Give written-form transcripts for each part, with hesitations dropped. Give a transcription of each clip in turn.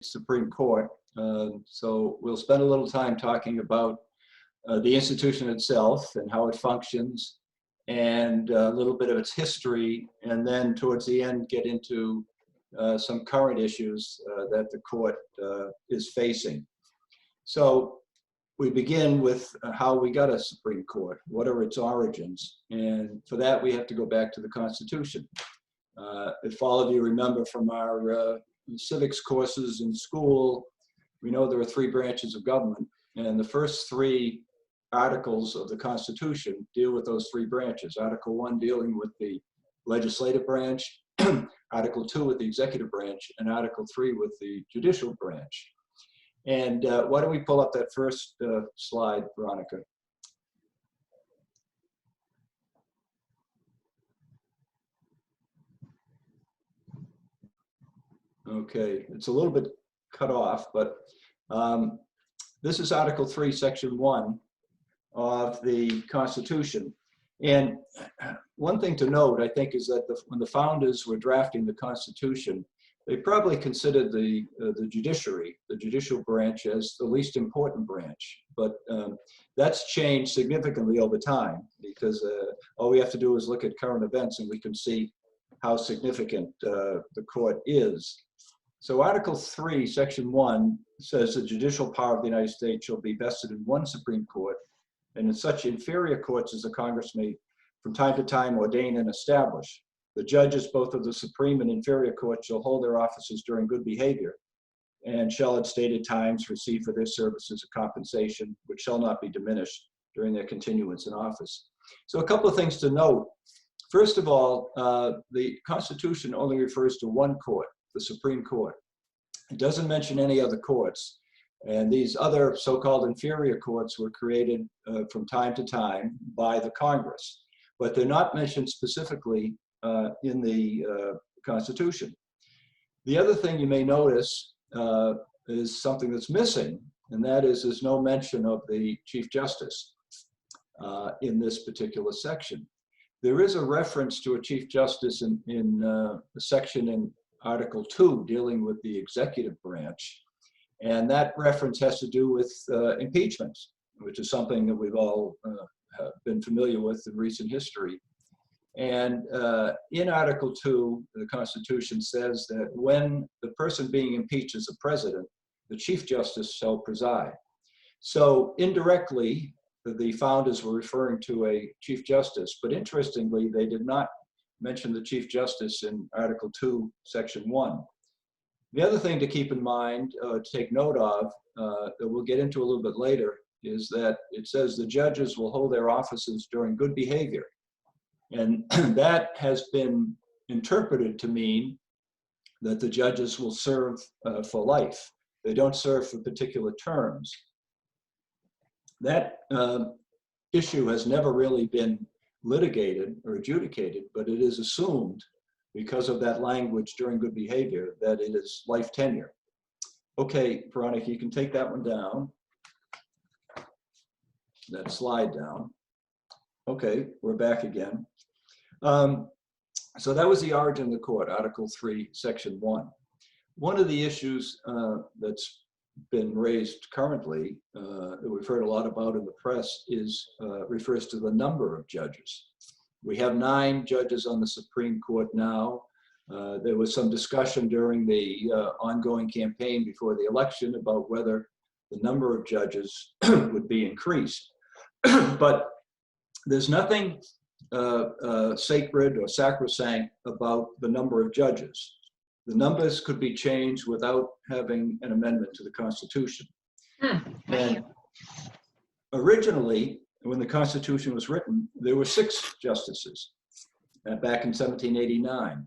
Supreme Court. So we'll spend a little time talking about the institution itself and how it functions, and a little bit of its history, and then towards the end get into some current issues that the court is facing. So we begin with how we got a Supreme Court. What are its origins? And for that, we have to go back to the Constitution. If all of you remember from our civics courses in school, we know there are three branches of government, and the first three articles of the Constitution deal with those three branches. Article 1 dealing with the legislative branch, Article 2 with the executive branch, and Article 3 with the judicial branch. And why don't we pull up that first slide, Veronica? Okay, it's a little bit cut off, but this is Article 3, Section 1 of the Constitution. And one thing to note, I think, is that when the founders were drafting the Constitution, they probably considered the judiciary, the judicial branch, as the least important branch. But that's changed significantly over time, because all we have to do is look at current events and we can see how significant the court is. So Article 3, Section 1 says the judicial power of the United States shall be vested in one Supreme Court, and in such inferior courts as the Congress may from time to time ordain and establish. The judges, both of the Supreme and inferior courts, shall hold their offices during good behavior, and shall at stated times receive for their services a compensation which shall not be diminished during their continuance in office. So a couple of things to note. First of all, the Constitution only refers to one court, the Supreme Court. It doesn't mention any other courts. And these other so-called inferior courts were created from time to time by the Congress, but they're not mentioned specifically in the Constitution. The other thing you may notice is something that's missing, and that is there's no mention of the Chief Justice in this particular section. There is a reference to a Chief Justice in a section in Article 2 dealing with the executive branch, and that reference has to do with impeachment, which is something that we've all been familiar with in recent history. And in Article 2, the Constitution says that when the person being impeached is the president, the Chief Justice shall preside. So indirectly, the founders were referring to a Chief Justice, but interestingly, they did not mention the Chief Justice in Article 2, Section 1. The other thing to keep in mind, to take note of, that we'll get into a little bit later, is that it says the judges will hold their offices during good behavior. And that has been interpreted to mean that the judges will serve for life. They don't serve for particular terms. That issue has never really been litigated or adjudicated, but it is assumed, because of that language during good behavior, that it is life tenure. Okay, Veronica, you can take that one down. That slide down. Okay, we're back again. So that was the origin of the court, Article 3, Section 1. One of the issues that's been raised currently, that we've heard a lot about in the press, refers to the number of judges. We have 9 judges on the Supreme Court now. There was some discussion during the ongoing campaign before the election about whether the number of judges would be increased. But there's nothing sacred or sacrosanct about the number of judges. The numbers could be changed without having an amendment to the Constitution. And originally, when the Constitution was written, there were 6 justices back in 1789.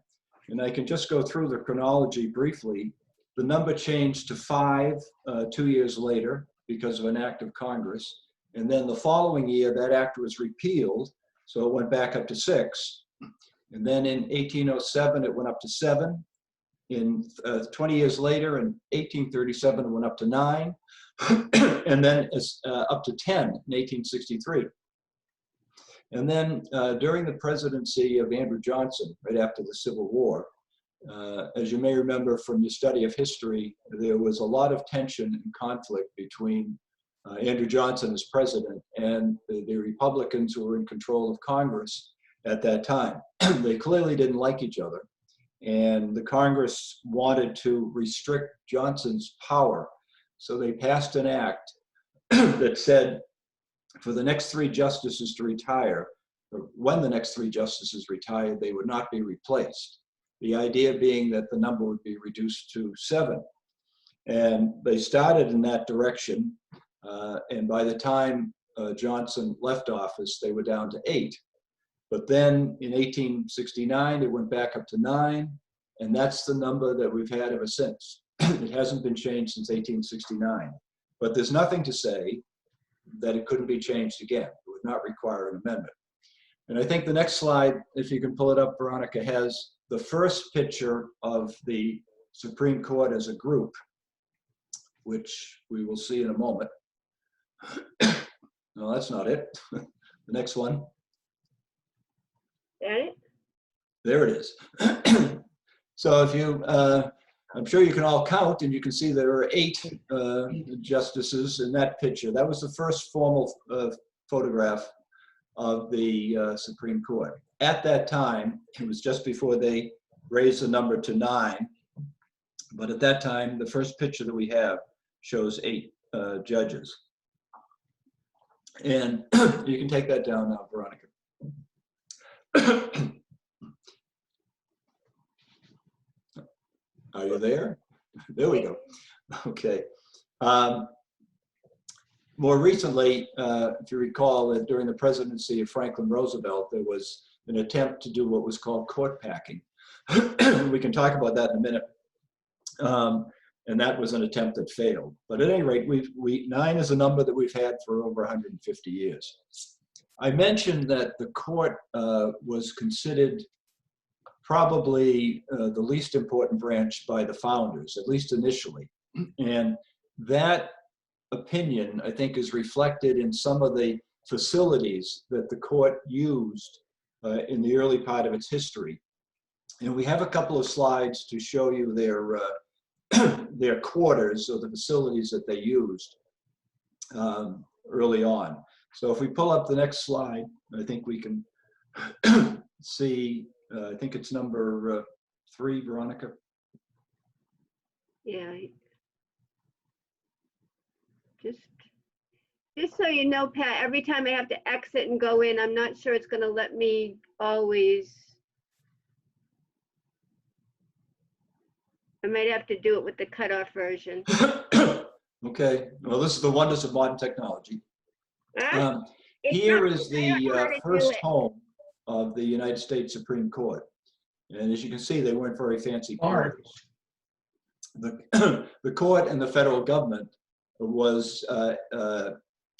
And I can just go through the chronology briefly. The number changed to 5 2 years later because of an act of Congress. And then the following year, that act was repealed, so it went back up to 6. And then in 1807, it went up to 7. In 20 years later, in 1837, it went up to 9. And then it's up to 10 in 1863. And then during the presidency of Andrew Johnson, right after the Civil War, As you may remember from your study of history, there was a lot of tension and conflict between Andrew Johnson as president and the Republicans who were in control of Congress at that time. They clearly didn't like each other, and the Congress wanted to restrict Johnson's power. So they passed an act that said for the next 3 justices to retire, or when the next 3 justices retired, they would not be replaced. The idea being that the number would be reduced to 7. And they started in that direction. And by the time Johnson left office, they were down to 8. But then in 1869, it went back up to 9. And that's the number that we've had ever since. It hasn't been changed since 1869. But there's nothing to say that it couldn't be changed again. It would not require an amendment. And I think the next slide, if you can pull it up, Veronica, has the first picture of the Supreme Court as a group, which we will see in a moment. No, that's not it. The next one. Right? There it is. So if you, I'm sure you can all count, and you can see there are 8 justices in that picture. That was the first formal photograph of the Supreme Court. At that time, it was just before they raised the number to 9. But at that time, the first picture that we have shows 8 judges. And you can take that down now, Veronica. Are you there? There we go. Okay. More recently, if you recall, during the presidency of Franklin Roosevelt, there was an attempt to do what was called court packing. We can talk about that in a minute. And that was an attempt that failed. But at any rate, 9 is a number that we've had for over 150 years. I mentioned that the court was considered probably the least important branch by the founders, at least initially. And that opinion, I think, is reflected in some of the facilities that the court used in the early part of its history. And we have a couple of slides to show you their quarters, or the facilities that they used early on. So if we pull up the next slide, I think we can see, I think it's number 3, Veronica. Yeah. Just so you know, Pat, every time I have to exit and go in, I'm not sure it's going to let me always. I might have to do it with the cutoff version. Okay, well, this is the wonders of modern technology. Here is the first home of the United States Supreme Court. And as you can see, they weren't very fancy quarters. The court and the federal government was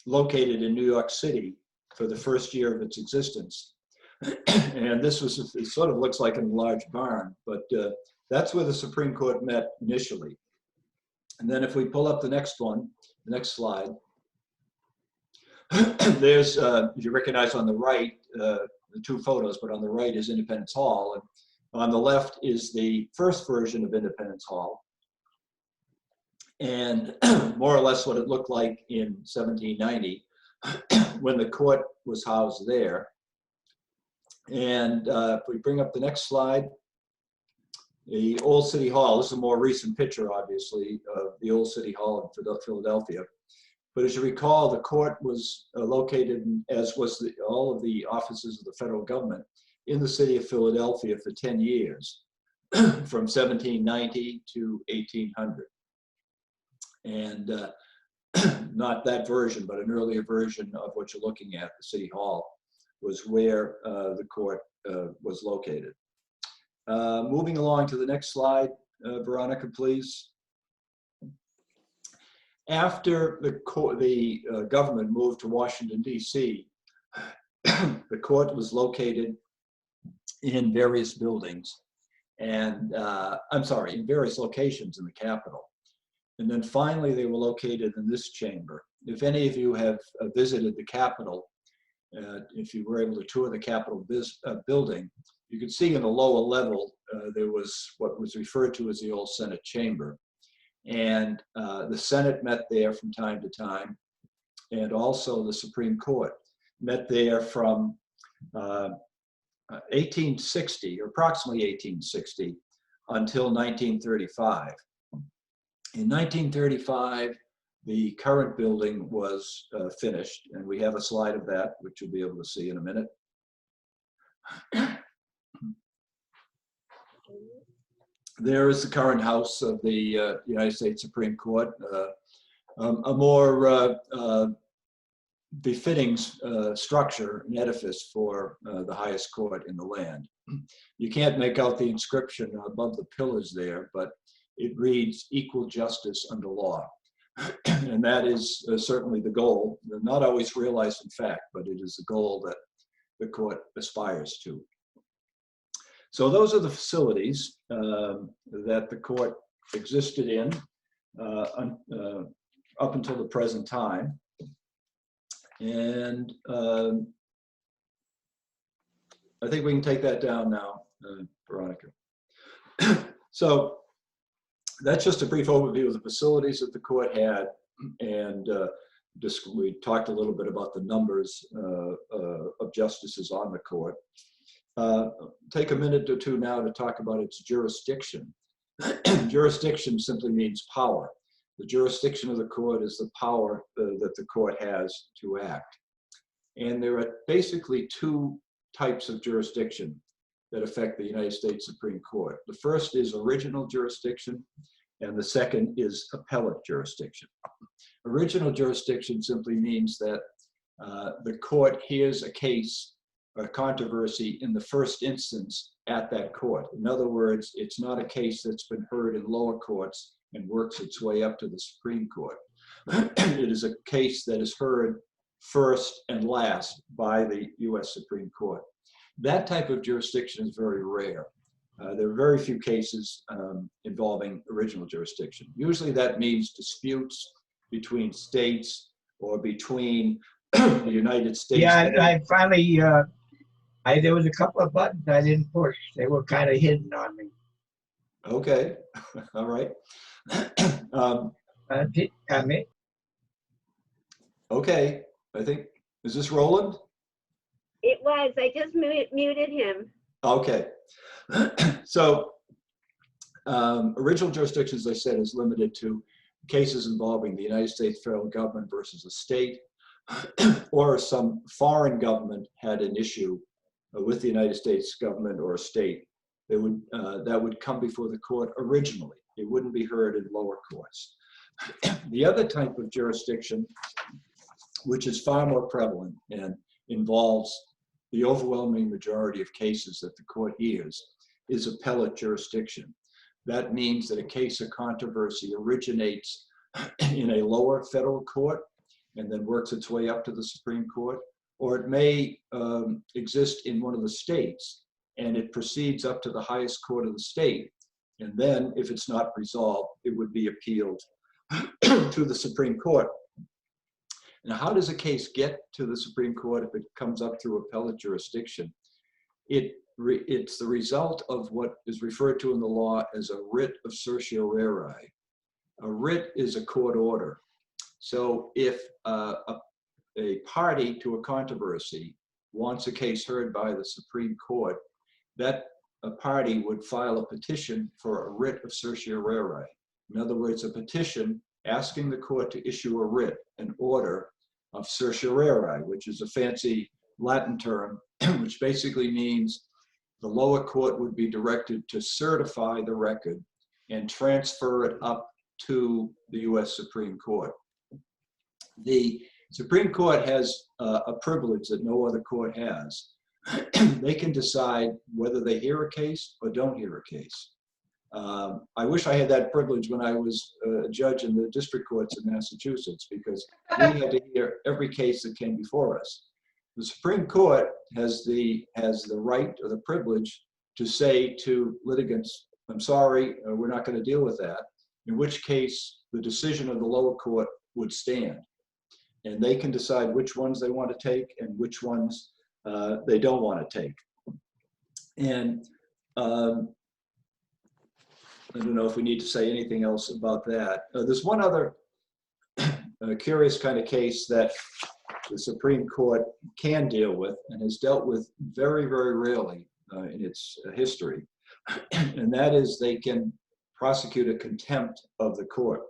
located in New York City for the first year of its existence. And this was, it sort of looks like a large barn, but that's where the Supreme Court met initially. And then if we pull up the next one, the next slide, there's, you recognize on the right, the 2 photos, but on the right is Independence Hall. And on the left is the first version of Independence Hall. And more or less what it looked like in 1790 when the court was housed there. And if we bring up the next slide, the old City Hall, this is a more recent picture, obviously, of the old City Hall in Philadelphia. But as you recall, the court was located, as was all of the offices of the federal government, in the city of Philadelphia for 10 years, from 1790 to 1800. And not that version, but an earlier version of what you're looking at, the City Hall, was where the court was located. Moving along to the next slide, Veronica, please. After the government moved to Washington, D.C., the court was located in various buildings, and I'm sorry, in various locations in the Capitol. And then finally, they were located in this chamber. If any of you have visited the Capitol, if you were able to tour the Capitol building, you can see in the lower level, there was what was referred to as the old Senate chamber. And the Senate met there from time to time, and also the Supreme Court met there from 1860, or approximately 1860, until 1935. In 1935, the current building was finished, and we have a slide of that, which you'll be able to see in a minute. There is the current house of the United States Supreme Court, a more befitting structure and edifice for the highest court in the land. You can't make out the inscription above the pillars there, but it reads "Equal Justice Under Law." And that is certainly the goal, not always realized in fact, but it is the goal that the court aspires to. So those are the facilities that the court existed in up until the present time. And I think we can take that down now, Veronica. So that's just a brief overview of the facilities that the court had. And we talked a little bit about the numbers of justices on the court. Take a minute or two now to talk about its jurisdiction. Jurisdiction simply means power. The jurisdiction of the court is the power that the court has to act. And there are basically two types of jurisdiction that affect the United States Supreme Court. The first is original jurisdiction, and the second is appellate jurisdiction. Original jurisdiction simply means that the court hears a case or controversy in the first instance at that court. In other words, it's not a case that's been heard in lower courts and works its way up to the Supreme Court. It is a case that is heard first and last by the US Supreme Court. That type of jurisdiction is very rare. There are very few cases involving original jurisdiction. Usually that means disputes between states or between the United States. Yeah, I finally, there was a couple of buttons I didn't push. They were kind of hidden on me. Okay, all right. Okay, I think, is this Roland? It was, I just muted him. Okay. So original jurisdiction, as I said, is limited to cases involving the United States federal government versus a state, or some foreign government had an issue with the United States government or a state. That would come before the court originally. It wouldn't be heard in lower courts. The other type of jurisdiction, which is far more prevalent and involves the overwhelming majority of cases that the court hears, is appellate jurisdiction. That means that a case of controversy originates in a lower federal court and then works its way up to the Supreme Court, or it may exist in one of the states and it proceeds up to the highest court of the state. And then if it's not resolved, it would be appealed to the Supreme Court. Now, how does a case get to the Supreme Court if it comes up through appellate jurisdiction? It's the result of what is referred to in the law as a writ of certiorari. A writ is a court order. So if a party to a controversy wants a case heard by the Supreme Court, that a party would file a petition for a writ of certiorari. In other words, a petition asking the court to issue a writ, an order of certiorari, which is a fancy Latin term, which basically means the lower court would be directed to certify the record and transfer it up to the US Supreme Court. The Supreme Court has a privilege that no other court has. They can decide whether they hear a case or don't hear a case. I wish I had that privilege when I was a judge in the district courts in Massachusetts, because we had to hear every case that came before us. The Supreme Court has the right or the privilege to say to litigants, I'm sorry, we're not going to deal with that, in which case the decision of the lower court would stand. And they can decide which ones they want to take and which ones they don't want to take. And I don't know if we need to say anything else about that. There's one other curious kind of case that the Supreme Court can deal with and has dealt with very, very rarely in its history. And that is they can prosecute a contempt of the court.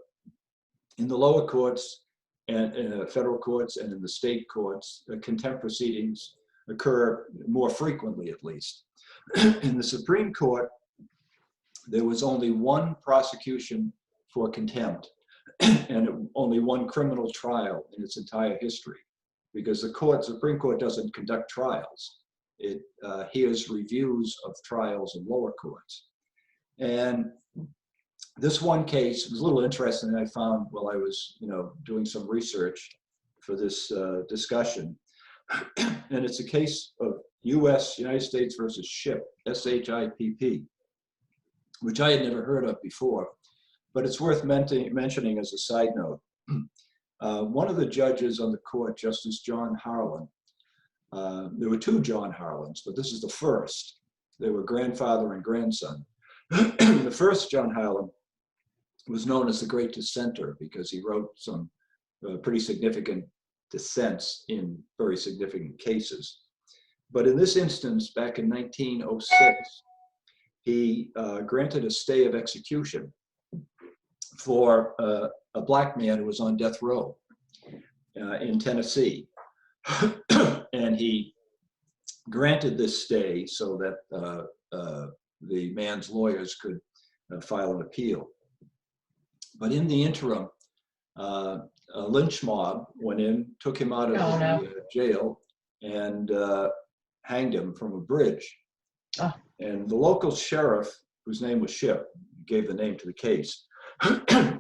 In the lower courts and federal courts and in the state courts, contempt proceedings occur more frequently, at least. In the Supreme Court, there was only one prosecution for contempt and only one criminal trial in its entire history, because the Supreme Court doesn't conduct trials. It hears reviews of trials in lower courts. And this one case was a little interesting I found while I was, doing some research for this discussion. And it's a case of United States versus SHIP, SHIPP, which I had never heard of before, but it's worth mentioning as a side note. One of the judges on the court, Justice John Harlan, there were two John Harlans, but this is the first. They were grandfather and grandson. The first John Harlan was known as the Great Dissenter because he wrote some pretty significant dissents in very significant cases. But in this instance, back in 1906, he granted a stay of execution for a black man who was on death row in Tennessee. And he granted this stay so that the man's lawyers could file an appeal. But in the interim, a lynch mob went in, took him out of the jail, and hanged him from a bridge. Oh. And the local sheriff, whose name was Shipp, gave the name to the case,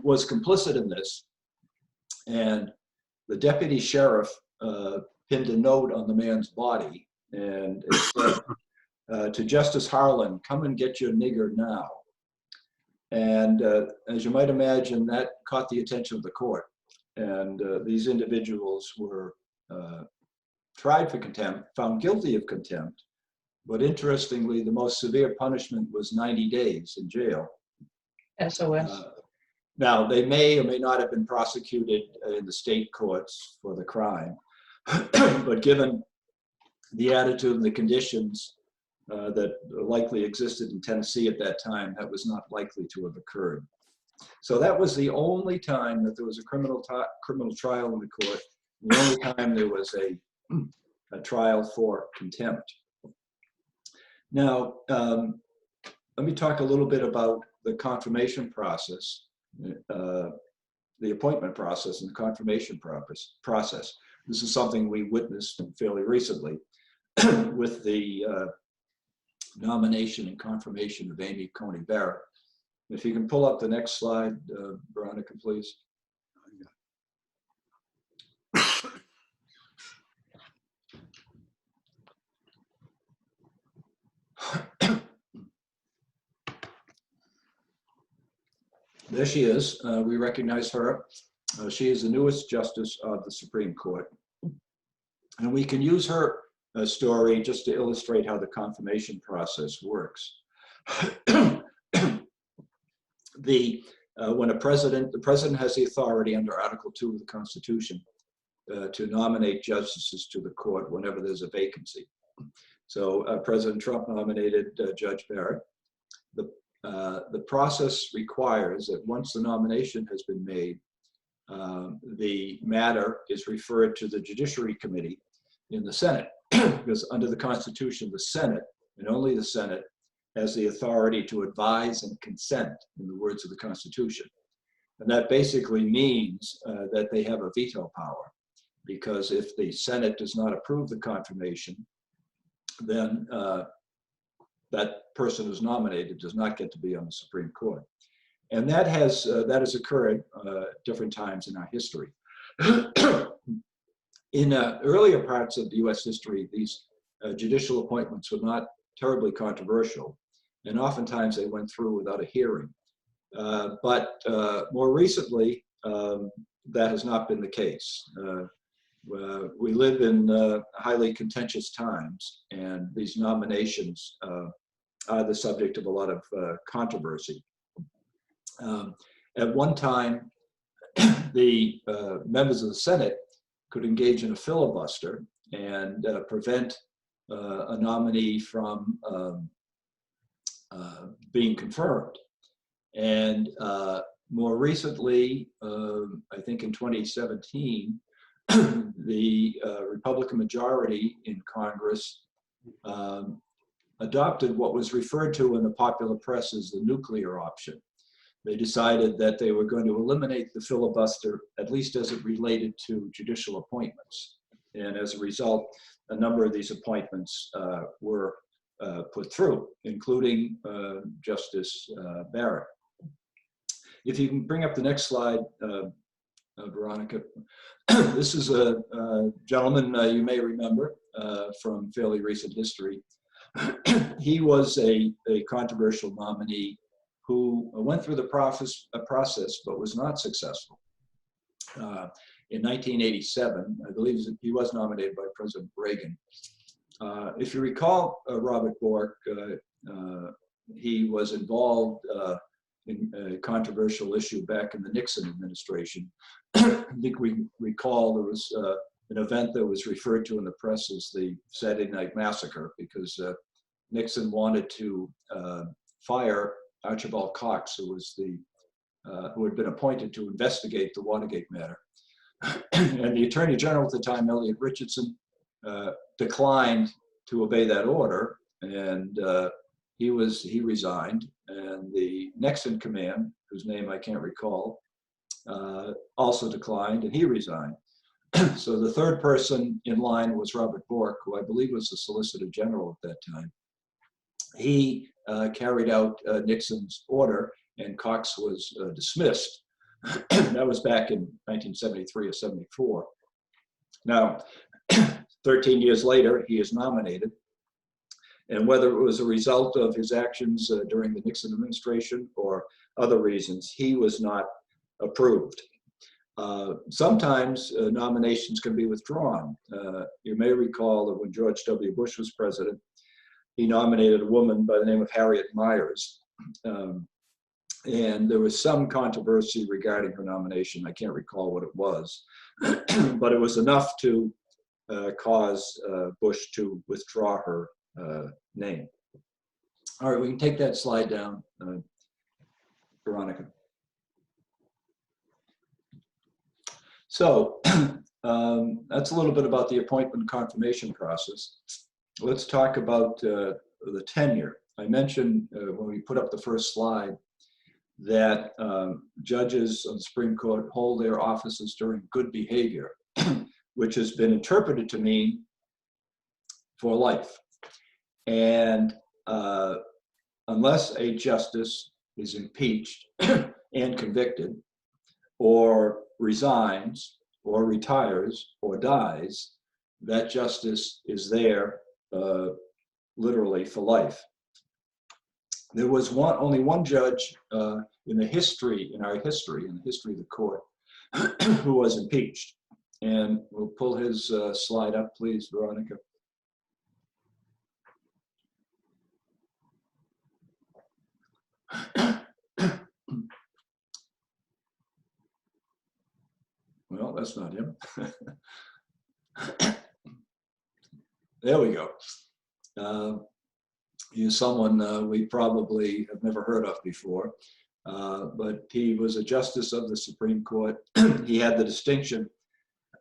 was complicit in this. And the deputy sheriff pinned a note on the man's body, and it said, to Justice Harlan, come and get your nigger now. And as you might imagine, that caught the attention of the court. And these individuals were tried for contempt, found guilty of contempt. But interestingly, the most severe punishment was 90 days in jail. SOS. Now, they may or may not have been prosecuted in the state courts for the crime. But given the attitude and the conditions that likely existed in Tennessee at that time, that was not likely to have occurred. So that was the only time that there was a criminal trial in the court, the only time there was a trial for contempt. Now, let me talk a little bit about the confirmation process, the appointment process and the confirmation process. This is something we witnessed fairly recently with the nomination and confirmation of Amy Coney Barrett. If you can pull up the next slide, Veronica, please. There she is. We recognize her. She is the newest justice of the Supreme Court. And we can use her story just to illustrate how the confirmation process works. When the president has the authority under Article 2 of the Constitution to nominate justices to the court whenever there's a vacancy. So President Trump nominated Judge Barrett. The process requires that once the nomination has been made, the matter is referred to the Judiciary Committee in the Senate, because under the Constitution, the Senate, and only the Senate, has the authority to advise and consent, in the words of the Constitution. And that basically means that they have a veto power, because if the Senate does not approve the confirmation, then that person who's nominated does not get to be on the Supreme Court. And that has occurred different times in our history. In earlier parts of the US history, these judicial appointments were not terribly controversial, and oftentimes they went through without a hearing. But more recently, that has not been the case. We live in highly contentious times, and these nominations are the subject of a lot of controversy. At one time, the members of the Senate could engage in a filibuster and prevent a nominee from being confirmed. And more recently, I think in 2017, the Republican majority in Congress adopted what was referred to in the popular press as the nuclear option. They decided that they were going to eliminate the filibuster, at least as it related to judicial appointments. And as a result, a number of these appointments were put through, including Justice Barrett. If you can bring up the next slide, Veronica. This is a gentleman you may remember from fairly recent history. He was a controversial nominee who went through the process but was not successful. In 1987, I believe he was nominated by President Reagan. If you recall Robert Bork, he was involved in a controversial issue back in the Nixon administration. I think we recall there was an event that was referred to in the press as the Saturday Night Massacre, because Nixon wanted to fire Archibald Cox, who was who had been appointed to investigate the Watergate matter. And the Attorney General at the time, Elliot Richardson, declined to obey that order, and he resigned. And the next in command, whose name I can't recall, also declined, and he resigned. So the third person in line was Robert Bork, who I believe was the Solicitor General at that time. He carried out Nixon's order, and Cox was dismissed. That was back in 1973 or 74. Now, 13 years later, he is nominated. And whether it was a result of his actions during the Nixon administration or other reasons, he was not approved. Sometimes nominations can be withdrawn. You may recall that when George W. Bush was president, he nominated a woman by the name of Harriet Miers. And there was some controversy regarding her nomination. I can't recall what it was, but it was enough to cause Bush to withdraw her name. All right, we can take that slide down, Veronica. So that's a little bit about the appointment confirmation process. Let's talk about the tenure. I mentioned when we put up the first slide that judges of the Supreme Court hold their offices during good behavior, which has been interpreted to mean for life. And unless a justice is impeached and convicted, or resigns, or retires, or dies, that justice is there literally for life. There was only one judge in our history, in the history of the court, who was impeached. And we'll pull his slide up, please, Veronica. Well, that's not him. There we go. He's someone we probably have never heard of before, but he was a justice of the Supreme Court. He had the distinction,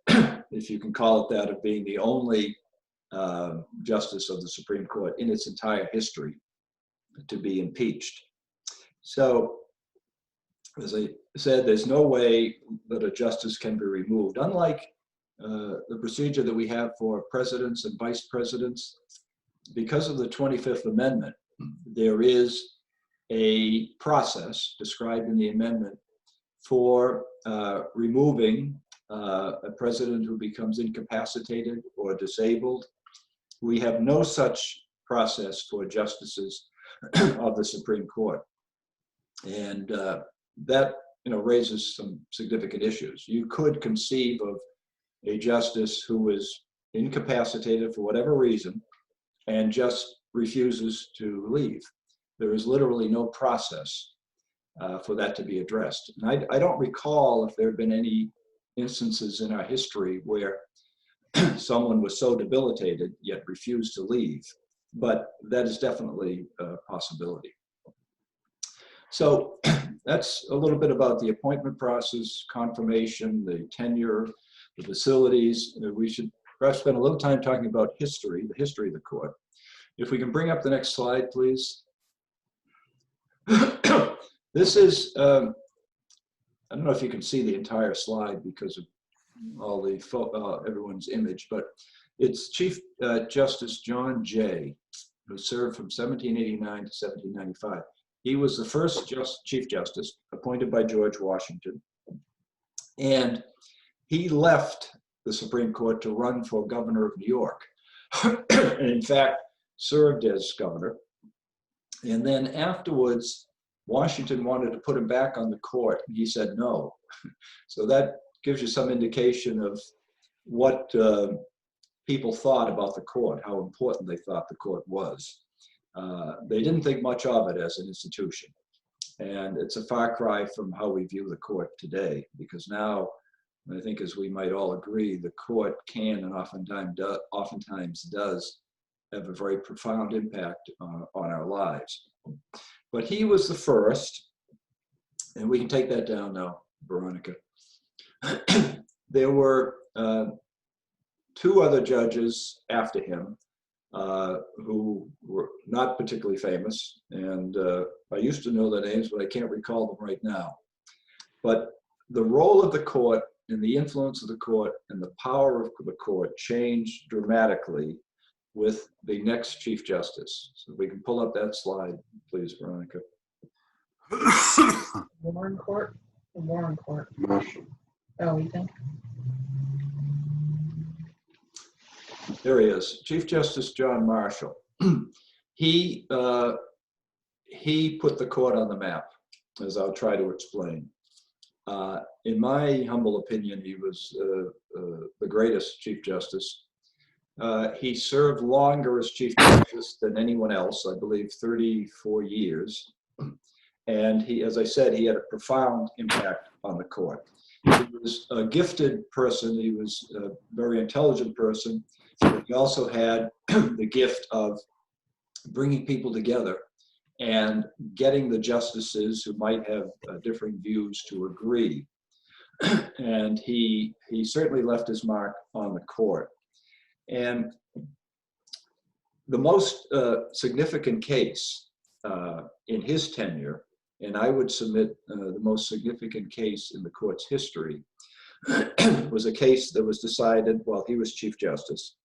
if you can call it that, of being the only justice of the Supreme Court in its entire history to be impeached. So, as I said, there's no way that a justice can be removed. Unlike the procedure that we have for presidents and vice presidents, because of the 25th Amendment, there is a process described in the amendment for removing a president who becomes incapacitated or disabled. We have no such process for justices of the Supreme Court. And that raises some significant issues. You could conceive of a justice who is incapacitated for whatever reason and just refuses to leave. There is literally no process for that to be addressed. And I don't recall if there have been any instances in our history where someone was so debilitated yet refused to leave, but that is definitely a possibility. So that's a little bit about the appointment process, confirmation, the tenure, the facilities. We should perhaps spend a little time talking about history, the history of the court. If we can bring up the next slide, please. This is, I don't know if you can see the entire slide because of all the everyone's image, but it's Chief Justice John Jay, who served from 1789 to 1795. He was the first Chief Justice appointed by George Washington, and he left the Supreme Court to run for governor of New York, and in fact served as governor. And then afterwards, Washington wanted to put him back on the court, and he said no. So that gives you some indication of what people thought about the court, how important they thought the court was. They didn't think much of it as an institution. And it's a far cry from how we view the court today, because now, I think as we might all agree, the court can and oftentimes does have a very profound impact on our lives. But he was the first, and we can take that down now, Veronica. There were two other judges after him who were not particularly famous, and I used to know their names, but I can't recall them right now. But the role of the court and the influence of the court and the power of the court changed dramatically with the next Chief Justice. So we can pull up that slide, please, Veronica. Warren Court? The Warren Court. Marshall. Oh, you think? There he is, Chief Justice John Marshall. He put the court on the map, as I'll try to explain. In my humble opinion, he was the greatest Chief Justice. He served longer as Chief Justice than anyone else, I believe 34 years. And he, as I said, he had a profound impact on the court. He was a gifted person. He was a very intelligent person. But he also had the gift of bringing people together and getting the justices who might have differing views to agree. And he certainly left his mark on the court. And the most significant case in his tenure, and I would submit the most significant case in the court's history, was a case that was decided while he was Chief Justice.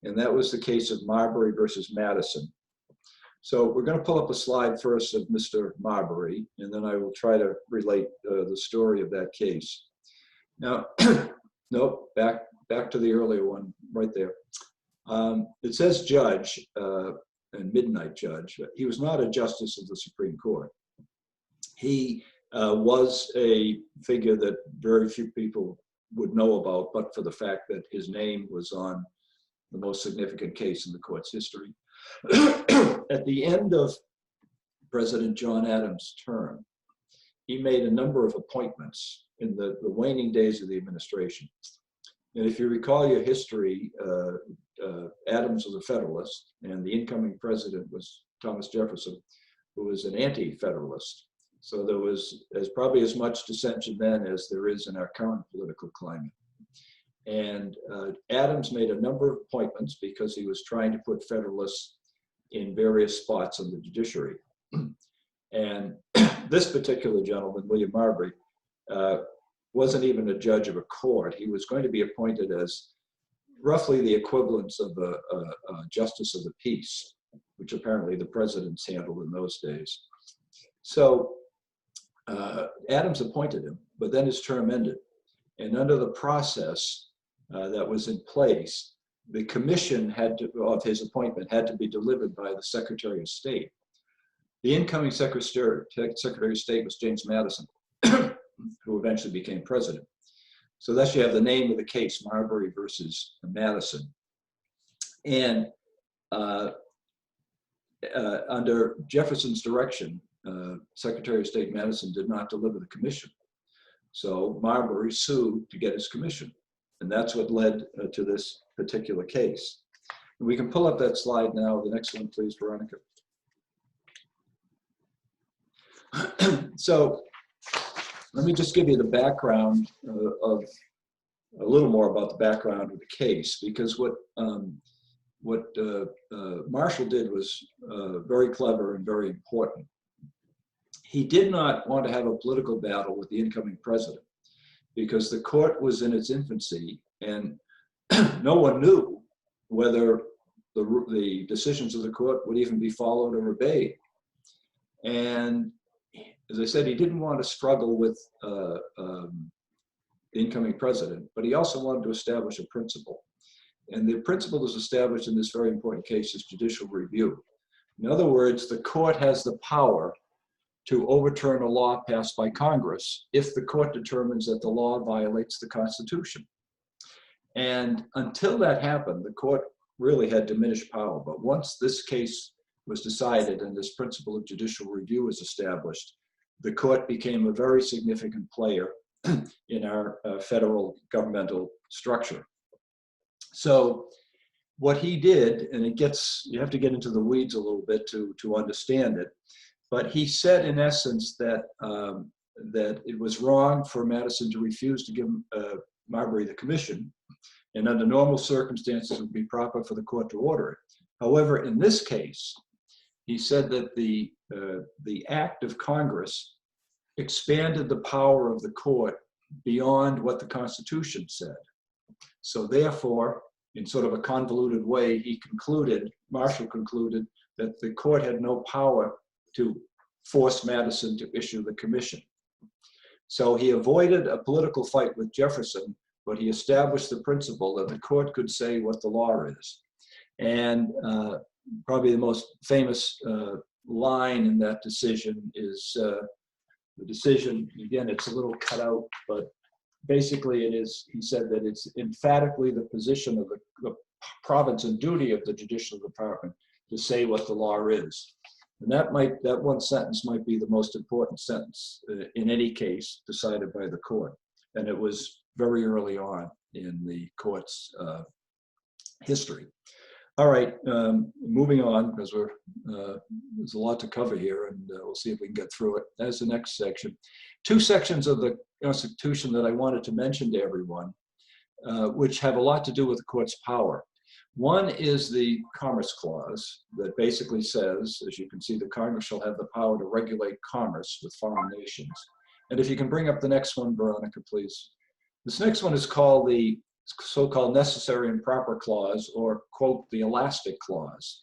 And that was the case of Marbury versus Madison. So we're going to pull up a slide first of Mr. Marbury, and then I will try to relate the story of that case. Now, nope, back to the earlier one, right there. It says judge, and midnight judge. He was not a justice of the Supreme Court. He was a figure that very few people would know about, but for the fact that his name was on the most significant case in the court's history. At the end of President John Adams' term, he made a number of appointments in the waning days of the administration. And if you recall your history, Adams was a Federalist, and the incoming president was Thomas Jefferson, who was an anti-Federalist. So there was probably as much dissension then as there is in our current political climate. And Adams made a number of appointments because he was trying to put Federalists in various spots on the judiciary. And this particular gentleman, William Marbury, wasn't even a judge of a court. He was going to be appointed as roughly the equivalence of a justice of the peace, which apparently the presidents handled in those days. So Adams appointed him, but then his term ended. And under the process that was in place, the commission of his appointment had to be delivered by the Secretary of State. The incoming Secretary of State was James Madison, who eventually became president. So thus you have the name of the case, Marbury versus Madison. And under Jefferson's direction, Secretary of State Madison did not deliver the commission. So Marbury sued to get his commission. And that's what led to this particular case. And we can pull up that slide now. The next one, please, Veronica. So let me just give you the background of a little more about the background of the case, because what Marshall did was very clever and very important. He did not want to have a political battle with the incoming president because the court was in its infancy and no one knew whether the decisions of the court would even be followed or obeyed. And as I said, he didn't want to struggle with the incoming president, but he also wanted to establish a principle. And the principle that was established in this very important case is judicial review. In other words, the court has the power to overturn a law passed by Congress if the court determines that the law violates the Constitution. And until that happened, the court really had diminished power. But once this case was decided and this principle of judicial review was established, the court became a very significant player in our federal governmental structure. So what he did, and you have to get into the weeds a little bit to understand it, but he said in essence that that it was wrong for Madison to refuse to give Marbury the commission, and under normal circumstances it would be proper for the court to order it. However, in this case, he said that the act of Congress expanded the power of the court beyond what the Constitution said. So therefore, in sort of a convoluted way, Marshall concluded that the court had no power to force Madison to issue the commission. So he avoided a political fight with Jefferson, but he established the principle that the court could say what the law is. And probably the most famous line in that decision is the decision, again, it's a little cut out, but basically it is, he said that it's emphatically the position of the province and duty of the judicial department to say what the law is. And that one sentence might be the most important sentence in any case decided by the court. And it was very early on in the court's history. All right, moving on, because there's a lot to cover here, and we'll see if we can get through it. That's the next section. Two sections of the Constitution that I wanted to mention to everyone, which have a lot to do with the court's power. One is the Commerce Clause that basically says, as you can see, the Congress shall have the power to regulate commerce with foreign nations. And if you can bring up the next one, Veronica, please. This next one is called the so-called Necessary and Proper Clause, or, quote, the Elastic Clause,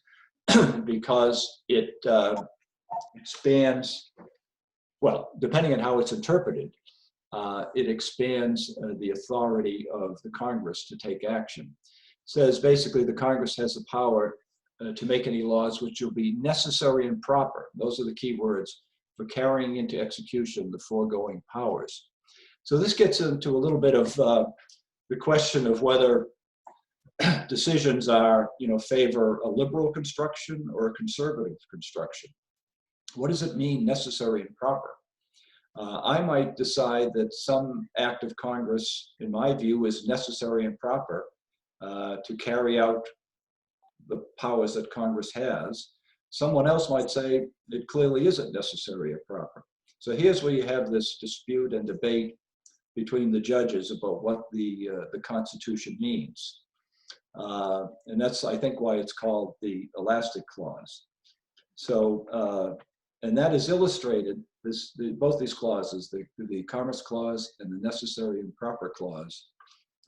because it expands, well, depending on how it's interpreted, it expands the authority of the Congress to take action. It says basically the Congress has the power to make any laws which will be necessary and proper. Those are the key words for carrying into execution the foregoing powers. So this gets into a little bit of the question of whether decisions are, favor a liberal construction or a conservative construction. What does it mean, necessary and proper? I might decide that some act of Congress, in my view, is necessary and proper to carry out the powers that Congress has. Someone else might say it clearly isn't necessary or proper. So here's where you have this dispute and debate between the judges about what the Constitution means. And that's, I think, why it's called the Elastic Clause. So, and that is illustrated, both these clauses, the Commerce Clause and the Necessary and Proper Clause,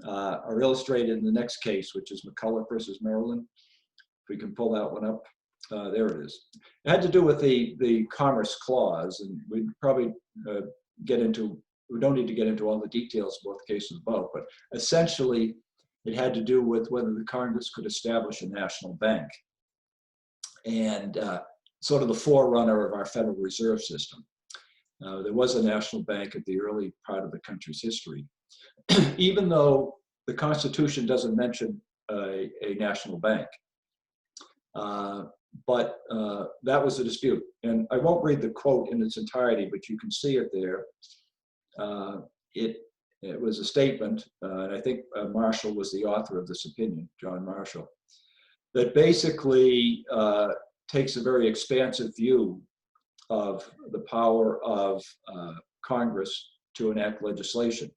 are illustrated in the next case, which is McCulloch versus Maryland. If we can pull that one up, there it is. It had to do with the Commerce Clause, and we'd probably we don't need to get into all the details of both cases above, but essentially it had to do with whether the Congress could establish a national bank, and sort of the forerunner of our Federal Reserve System. There was a national bank at the early part of the country's history. Even though the Constitution doesn't mention a national bank, but that was the dispute. And I won't read the quote in its entirety, but you can see it there. It was a statement, and I think Marshall was the author of this opinion, John Marshall, that basically takes a very expansive view of the power of Congress to enact legislation.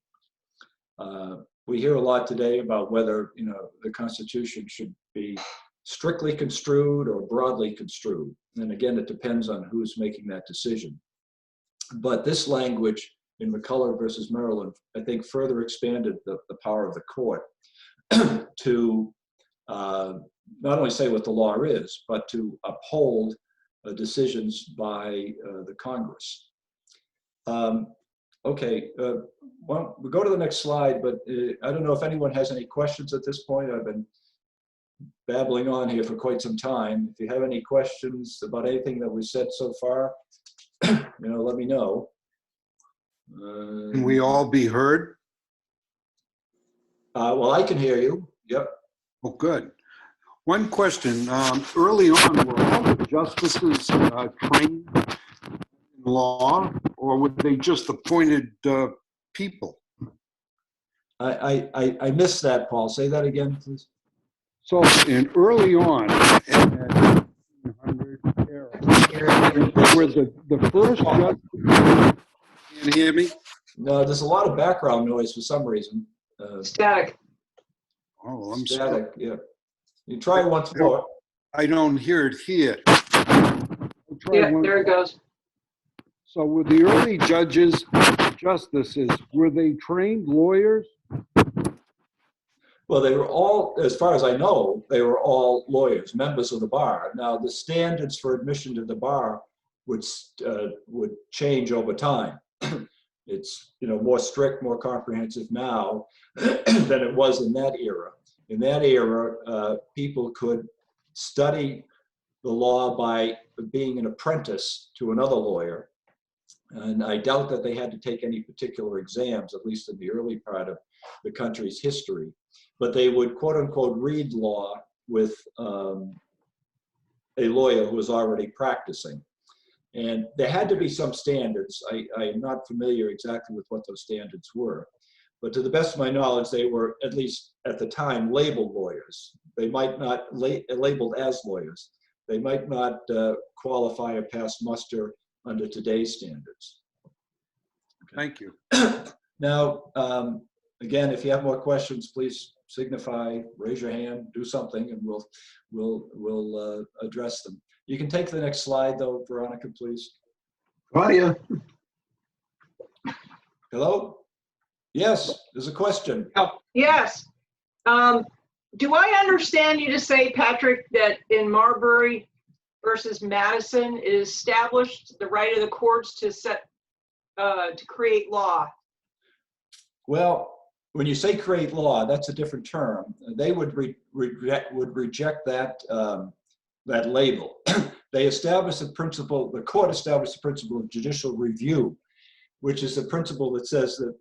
We hear a lot today about whether the Constitution should be strictly construed or broadly construed. And again, it depends on who's making that decision. But this language in McCulloch versus Maryland, I think further expanded the power of the court to not only say what the law is, but to uphold decisions by the Congress. Okay, well, we'll go to the next slide, but I don't know if anyone has any questions at this point. I've been babbling on here for quite some time. If you have any questions about anything that we said so far, let me know. Can we all be heard? Well, I can hear you. Yep. Oh, good. One question. Early on, were all the justices trained in law, or were they just appointed people? I missed that, Paul. Say that again, please. So, early on, in the 1800 era, were the first justices, can you hear me? No, there's a lot of background noise for some reason. Static. Oh, I'm Static, sorry. yeah. You try it once more. I don't hear it here. I'll try Yeah, one there it more. goes. So were the early judges, justices, were they trained lawyers? Well, they were all, as far as I know, they were all lawyers, members of the bar. Now, the standards for admission to the bar would change over time. It's more strict, more comprehensive now than it was in that era. In that era, people could study the law by being an apprentice to another lawyer. And I doubt that they had to take any particular exams, at least in the early part of the country's history. But they would, quote unquote, read law with a lawyer who was already practicing. And there had to be some standards. I am not familiar exactly with what those standards were. But to the best of my knowledge, they were, at least at the time, labeled lawyers. They might not labeled as lawyers. They might not qualify or pass muster under today's standards. Thank you. Now, again, if you have more questions, please signify, raise your hand, do something, and we'll address them. You can take the next slide, though, Veronica, please. Claudia, Hello? Yes, there's a question. Yes. Do I understand you to say, Patrick, that in Marbury versus Madison, it established the right of the courts to create law? Well, when you say create law, that's a different term. They would reject that that label. They established the principle. The court established the principle of judicial review, which is a principle that says that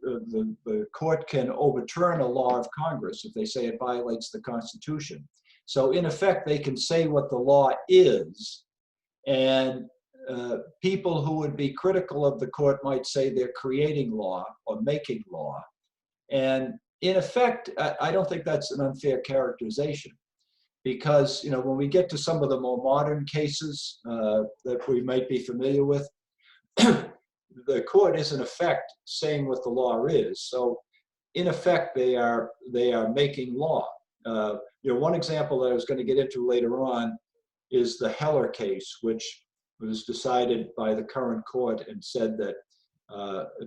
the court can overturn a law of Congress if they say it violates the Constitution. So in effect, they can say what the law is, and people who would be critical of the court might say they're creating law or making law. And in effect, I don't think that's an unfair characterization, because when we get to some of the more modern cases that we might be familiar with, the court is in effect saying what the law is. So in effect, they are making law. One example that I was going to get into later on is the Heller case, which was decided by the current court and said that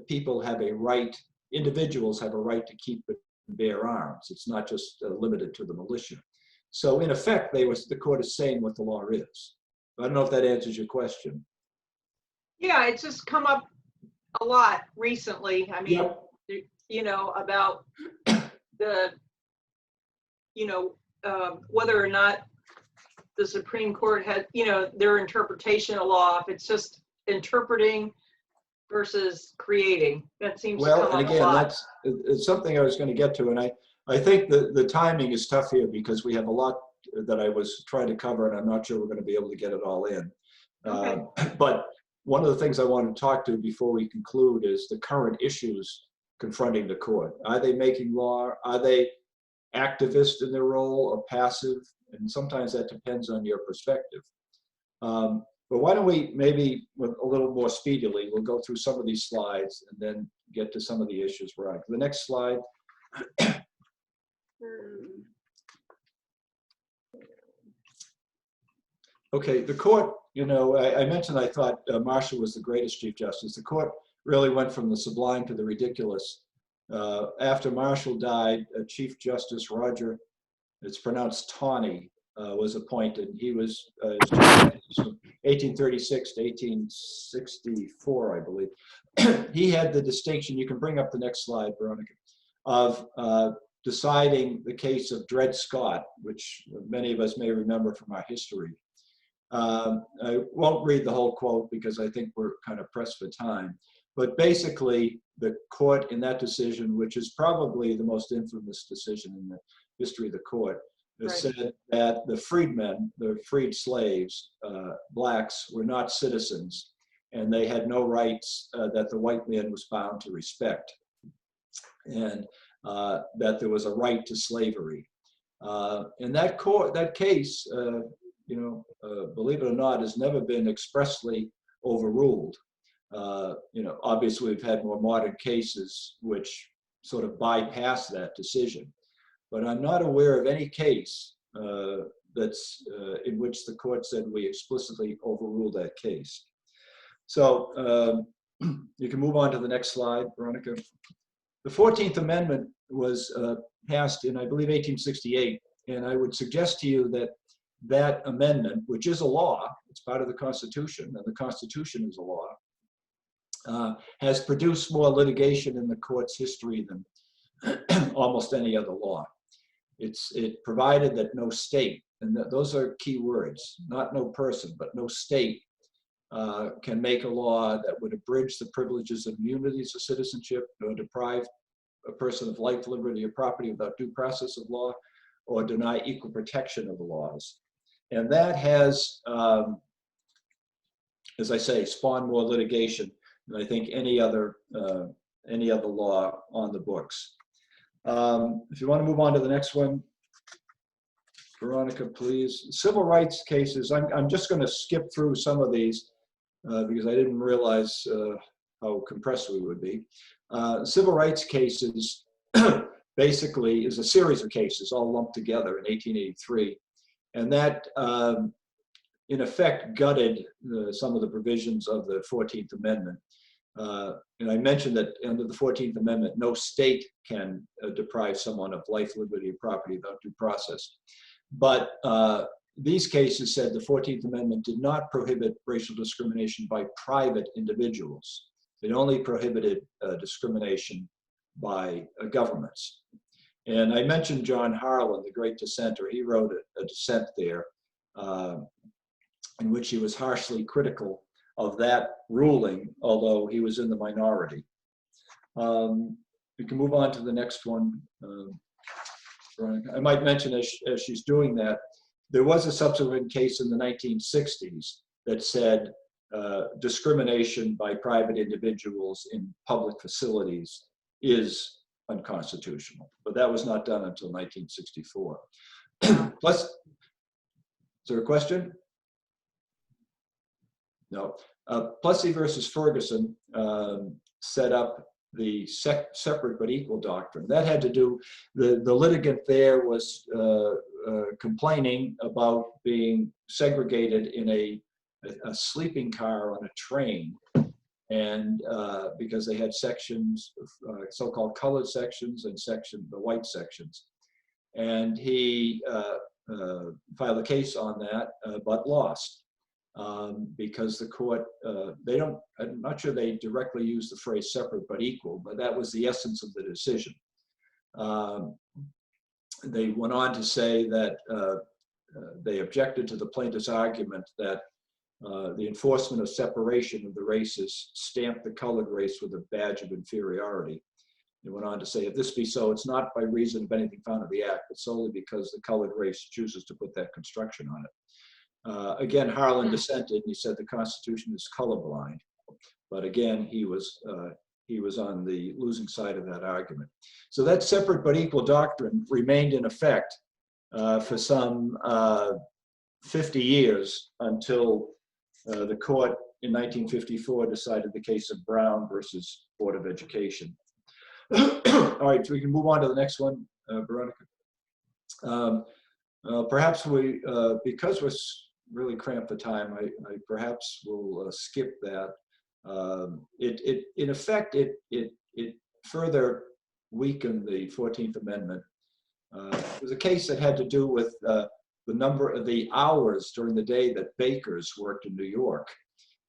people have a right, individuals have a right to keep and bear arms. It's not just limited to the militia. So in effect, the court is saying what the law is. I don't know if that answers your question. Yeah, it's just come up a lot recently. I mean, Yep. About the, whether or not the Supreme Court had, their interpretation of law, if it's just interpreting versus creating. That seems to Well, come and up a again, lot. it's something I was going to get to, and I think the timing is tough here because we have a lot that I was trying to cover, and I'm not sure we're going to be able to get it all in. Okay. But one of the things I want to talk to before we conclude is the current issues confronting the court. Are they making law? Are they activist in their role or passive? And sometimes that depends on your perspective. But why don't we maybe with a little more speedily, we'll go through some of these slides and then get to some of the issues. Right. The next slide. Okay, the court, you know, I mentioned I thought Marshall was the greatest Chief Justice. The court really went from the sublime to the ridiculous. After Marshall died, Chief Justice Roger, it's pronounced Taney, was appointed. He was from 1836 to 1864, I believe. He had the distinction, you can bring up the next slide, Veronica, of deciding the case of Dred Scott, which many of us may remember from our history. I won't read the whole quote because I think we're kind of pressed for time. But basically, the court in that decision, which is probably the most infamous decision in the history of the court, Right. said that the freedmen, the freed slaves, blacks, were not citizens, and they had no rights that the white man was bound to respect, and that there was a right to slavery. And that case, you know, believe it or not, has never been expressly overruled. You know, obviously we've had more modern cases which sort of bypass that decision, but I'm not aware of any case that's in which the court said we explicitly overruled that case. So you can move on to the next slide, Veronica. The 14th Amendment was passed in, I believe, 1868, and I would suggest to you that that amendment, which is a law, it's part of the Constitution, and the Constitution is a law, has produced more litigation in the court's history than almost any other law. It provided that no state, and those are key words, not no person, but no state can make a law that would abridge the privileges and immunities of citizenship, or deprive a person of life, liberty, or property without due process of law, or deny equal protection of the laws. And that has, as I say, spawned more litigation than I think any other law on the books. If you want to move on to the next one, Veronica, please. Civil rights cases, I'm just going to skip through some of these because I didn't realize how compressed we would be. Civil rights cases basically is a series of cases all lumped together in 1883. And that, in effect, gutted some of the provisions of the 14th Amendment. And I mentioned that under the 14th Amendment, no state can deprive someone of life, liberty, or property without due process. But these cases said the 14th Amendment did not prohibit racial discrimination by private individuals. It only prohibited discrimination by governments. And I mentioned John Harlan, the great dissenter. He wrote a dissent there in which he was harshly critical of that ruling, although he was in the minority. We can move on to the next one. I might mention as she's doing that, there was a subsequent case in the 1960s that said discrimination by private individuals in public facilities is unconstitutional, but that was not done until 1964. Plus, is there a question? No. Plessy versus Ferguson set up the separate but equal doctrine. That had to do, the litigant there was complaining about being segregated in a sleeping car on a train, and because they had sections, so-called colored sections and the white sections. And he filed a case on that, but lost. Because the court, I'm not sure they directly used the phrase separate but equal, but that was the essence of the decision. They went on to say that they objected to the plaintiff's argument that the enforcement of separation of the races stamped the colored race with a badge of inferiority. It went on to say, if this be so, it's not by reason of anything found in the act, but solely because the colored race chooses to put that construction on it. Again, Harlan dissented, and he said the Constitution is colorblind. But again, he was on the losing side of that argument. So that separate but equal doctrine remained in effect for some 50 years until the court in 1954 decided the case of Brown versus Board of Education. All right, so we can move on to the next one, Veronica. Perhaps we, because we're really cramped for time, I perhaps will skip that. In effect, it further weakened the 14th Amendment. It was a case that had to do with the number of the hours during the day that bakers worked in New York.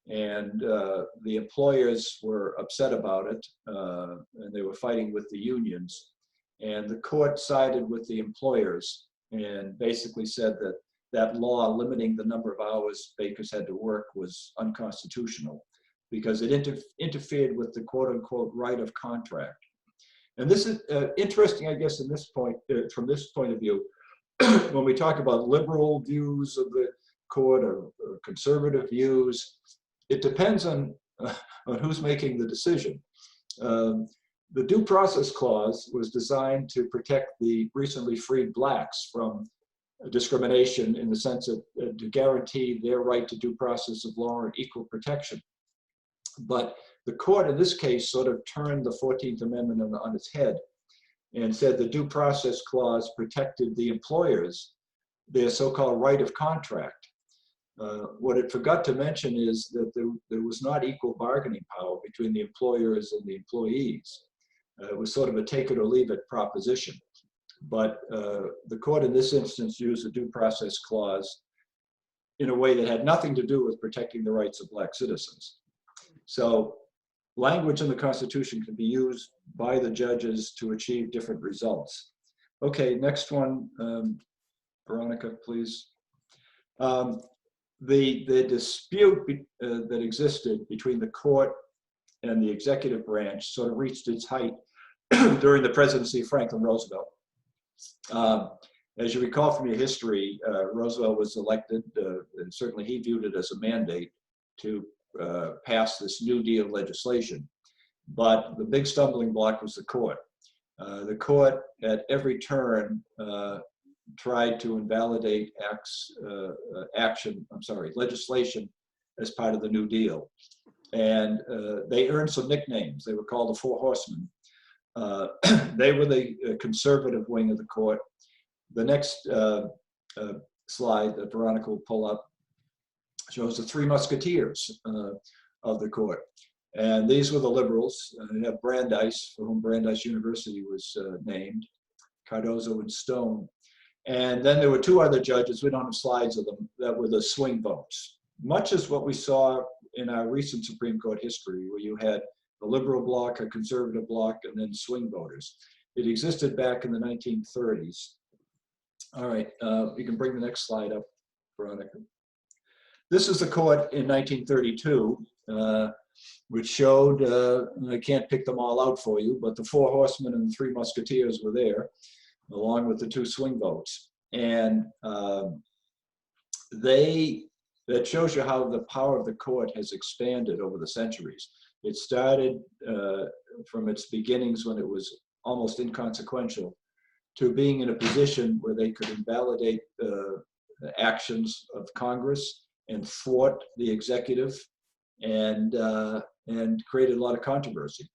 And the employers were upset about it, and they were fighting with the unions. And the court sided with the employers and basically said that that law limiting the number of hours bakers had to work was unconstitutional because it interfered with the quote-unquote right of contract. And this is interesting, I guess, in this point, from this point of view, when we talk about liberal views of the court or conservative views, it depends on who's making the decision. The Due Process Clause was designed to protect the recently freed blacks from discrimination in the sense of to guarantee their right to due process of law and equal protection. But the court in this case sort of turned the 14th Amendment on its head and said the Due Process Clause protected the employers, their so-called right of contract. What it forgot to mention is that there was not equal bargaining power between the employers and the employees. It was sort of a take it or leave it proposition. But the court in this instance used the Due Process Clause in a way that had nothing to do with protecting the rights of black citizens. So language in the Constitution can be used by the judges to achieve different results. Okay, next one, Veronica, please. The dispute that existed between the court and the executive branch sort of reached its height during the presidency of Franklin Roosevelt. As you recall from your history, Roosevelt was elected, and certainly he viewed it as a mandate to pass this New Deal legislation. But the big stumbling block was the court. The court at every turn tried to invalidate legislation as part of the New Deal. And they earned some nicknames. They were called the Four Horsemen. They were the conservative wing of the court. The next slide that Veronica will pull up shows the Three Musketeers of the court. And these were the liberals. You have Brandeis, for whom Brandeis University was named, Cardozo and Stone. And then there were two other judges, we don't have slides of them, that were the swing votes. Much as what we saw in our recent Supreme Court history, where you had a liberal bloc, a conservative bloc, and then swing voters. It existed back in the 1930s. All right, you can bring the next slide up, Veronica. This is the court in 1932, which showed, I can't pick them all out for you, but the Four Horsemen and the Three Musketeers were there, along with the two swing votes. And that shows you how the power of the court has expanded over the centuries. It started from its beginnings when it was almost inconsequential to being in a position where they could invalidate the actions of Congress and thwart the executive and created a lot of controversy.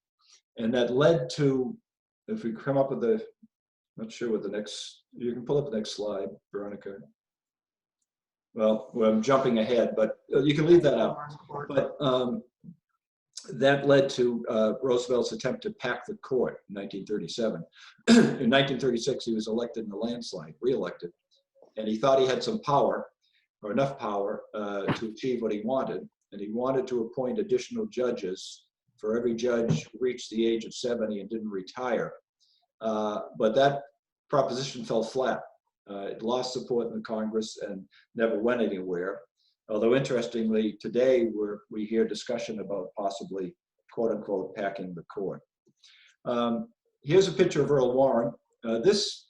And that led to, if we come up with the, not sure what the next, you can pull up the next slide, Veronica. Well, I'm jumping ahead, but you can leave that out. But that led to Roosevelt's attempt to pack the court in 1937. In 1936, he was elected in a landslide, re-elected, and he thought he had some power, or enough power, to achieve what he wanted. And he wanted to appoint additional judges for every judge who reached the age of 70 and didn't retire. But that proposition fell flat. It lost support in the Congress and never went anywhere. Although interestingly, today we hear discussion about possibly, quote unquote, packing the court. here's a picture of Earl Warren. This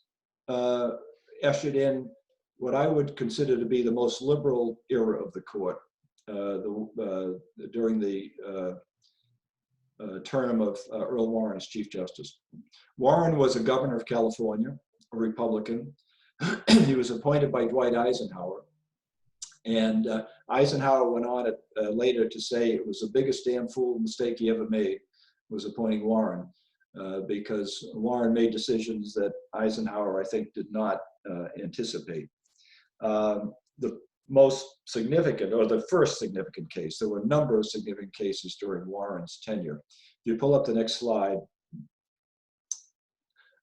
ushered in what I would consider to be the most liberal era of the court during the term of Earl Warren as Chief Justice. Warren was a governor of California, a Republican. He was appointed by Dwight Eisenhower. And Eisenhower went on later to say it was the biggest damn fool mistake he ever made, was appointing Warren, because Warren made decisions that Eisenhower, I think, did not anticipate. The most significant, or the first significant case, there were a number of significant cases during Warren's tenure. If you pull up the next slide,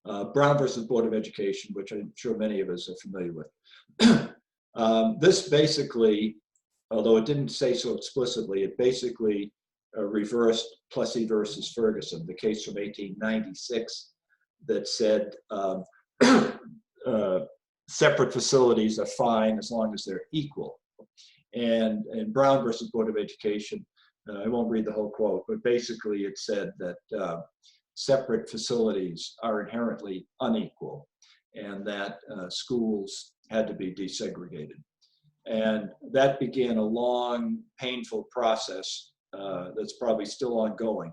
Brown versus Board of Education, which I'm sure many of us are familiar with. This basically, although it didn't say so explicitly, it basically reversed Plessy versus Ferguson, the case from 1896 that said separate facilities are fine as long as they're equal. And Brown versus Board of Education, I won't read the whole quote, but basically it said that separate facilities are inherently unequal and that schools had to be desegregated. And that began a long, painful process that's probably still ongoing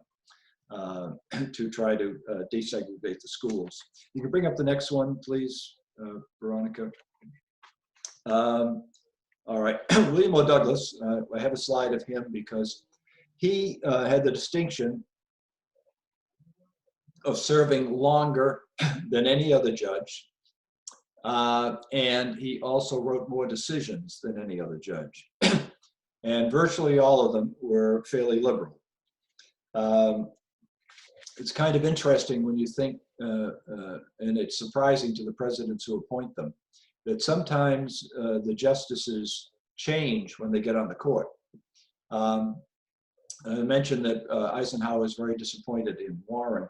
to try to desegregate the schools. You can bring up the next one, please, Veronica. All right, William O. Douglas, I have a slide of him because he had the distinction of serving longer than any other judge. And he also wrote more decisions than any other judge. And virtually all of them were fairly liberal. It's kind of interesting when you think, and it's surprising to the presidents who appoint them, that sometimes the justices change when they get on the court. I mentioned that Eisenhower was very disappointed in Warren.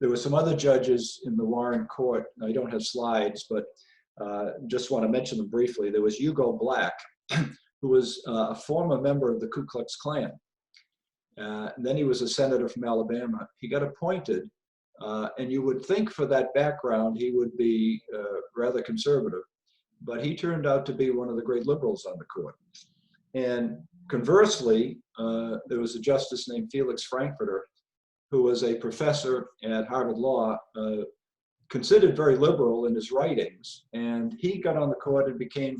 There were some other judges in the Warren court. I don't have slides, but just want to mention them briefly. There was Hugo Black, who was a former member of the Ku Klux Klan. And then he was a senator from Alabama. He got appointed, and you would think for that background he would be rather conservative, but he turned out to be one of the great liberals on the court. And conversely, there was a justice named Felix Frankfurter, who was a professor at Harvard Law, considered very liberal in his writings, and he got on the court and became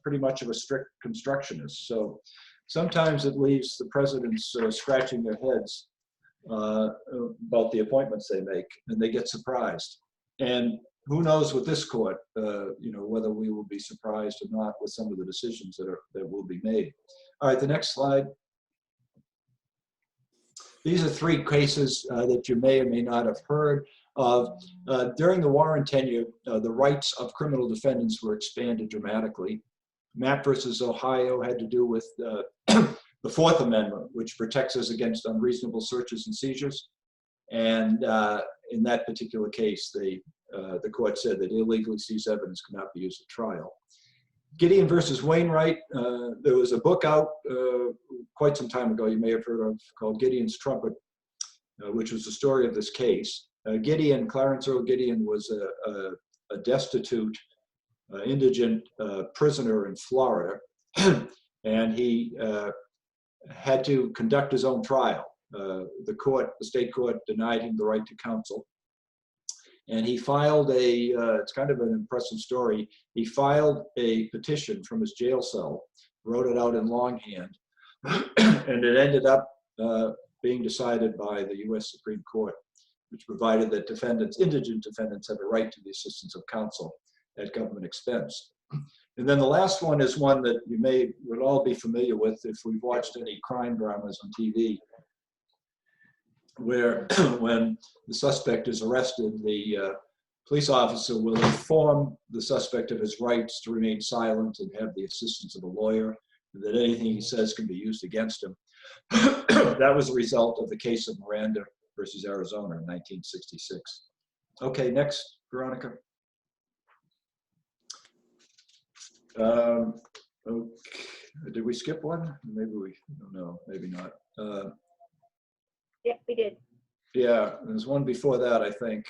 pretty much of a strict constructionist. So sometimes it leaves the presidents scratching their heads about the appointments they make, and they get surprised. And who knows with this court, whether we will be surprised or not with some of the decisions that will be made. All right, the next slide. These are three cases that you may or may not have heard of. During the Warren tenure, the rights of criminal defendants were expanded dramatically. Mapp versus Ohio had to do with the Fourth Amendment, which protects us against unreasonable searches and seizures. And in that particular case, the court said that illegally seized evidence could not be used at trial. Gideon versus Wainwright, there was a book out quite some time ago you may have heard of called Gideon's Trumpet, which was the story of this case. Clarence Earl Gideon was a destitute, indigent prisoner in Florida, and he had to conduct his own trial. The state court denied him the right to counsel. And he filed it's kind of an impressive story. He filed a petition from his jail cell, wrote it out in longhand, and it ended up being decided by the US Supreme Court, which provided that indigent defendants have a right to the assistance of counsel at government expense. And then the last one is one that you would all be familiar with if we've watched any crime dramas on TV, where when the suspect is arrested, the police officer will inform the suspect of his rights to remain silent and have the assistance of a lawyer, and that anything he says can be used against him. That was the result of the case of Miranda versus Arizona in 1966. Okay, next, Veronica. Okay. Did we skip one? Maybe we, no, maybe not. Yeah, we did. Yeah, there's one before that, I think.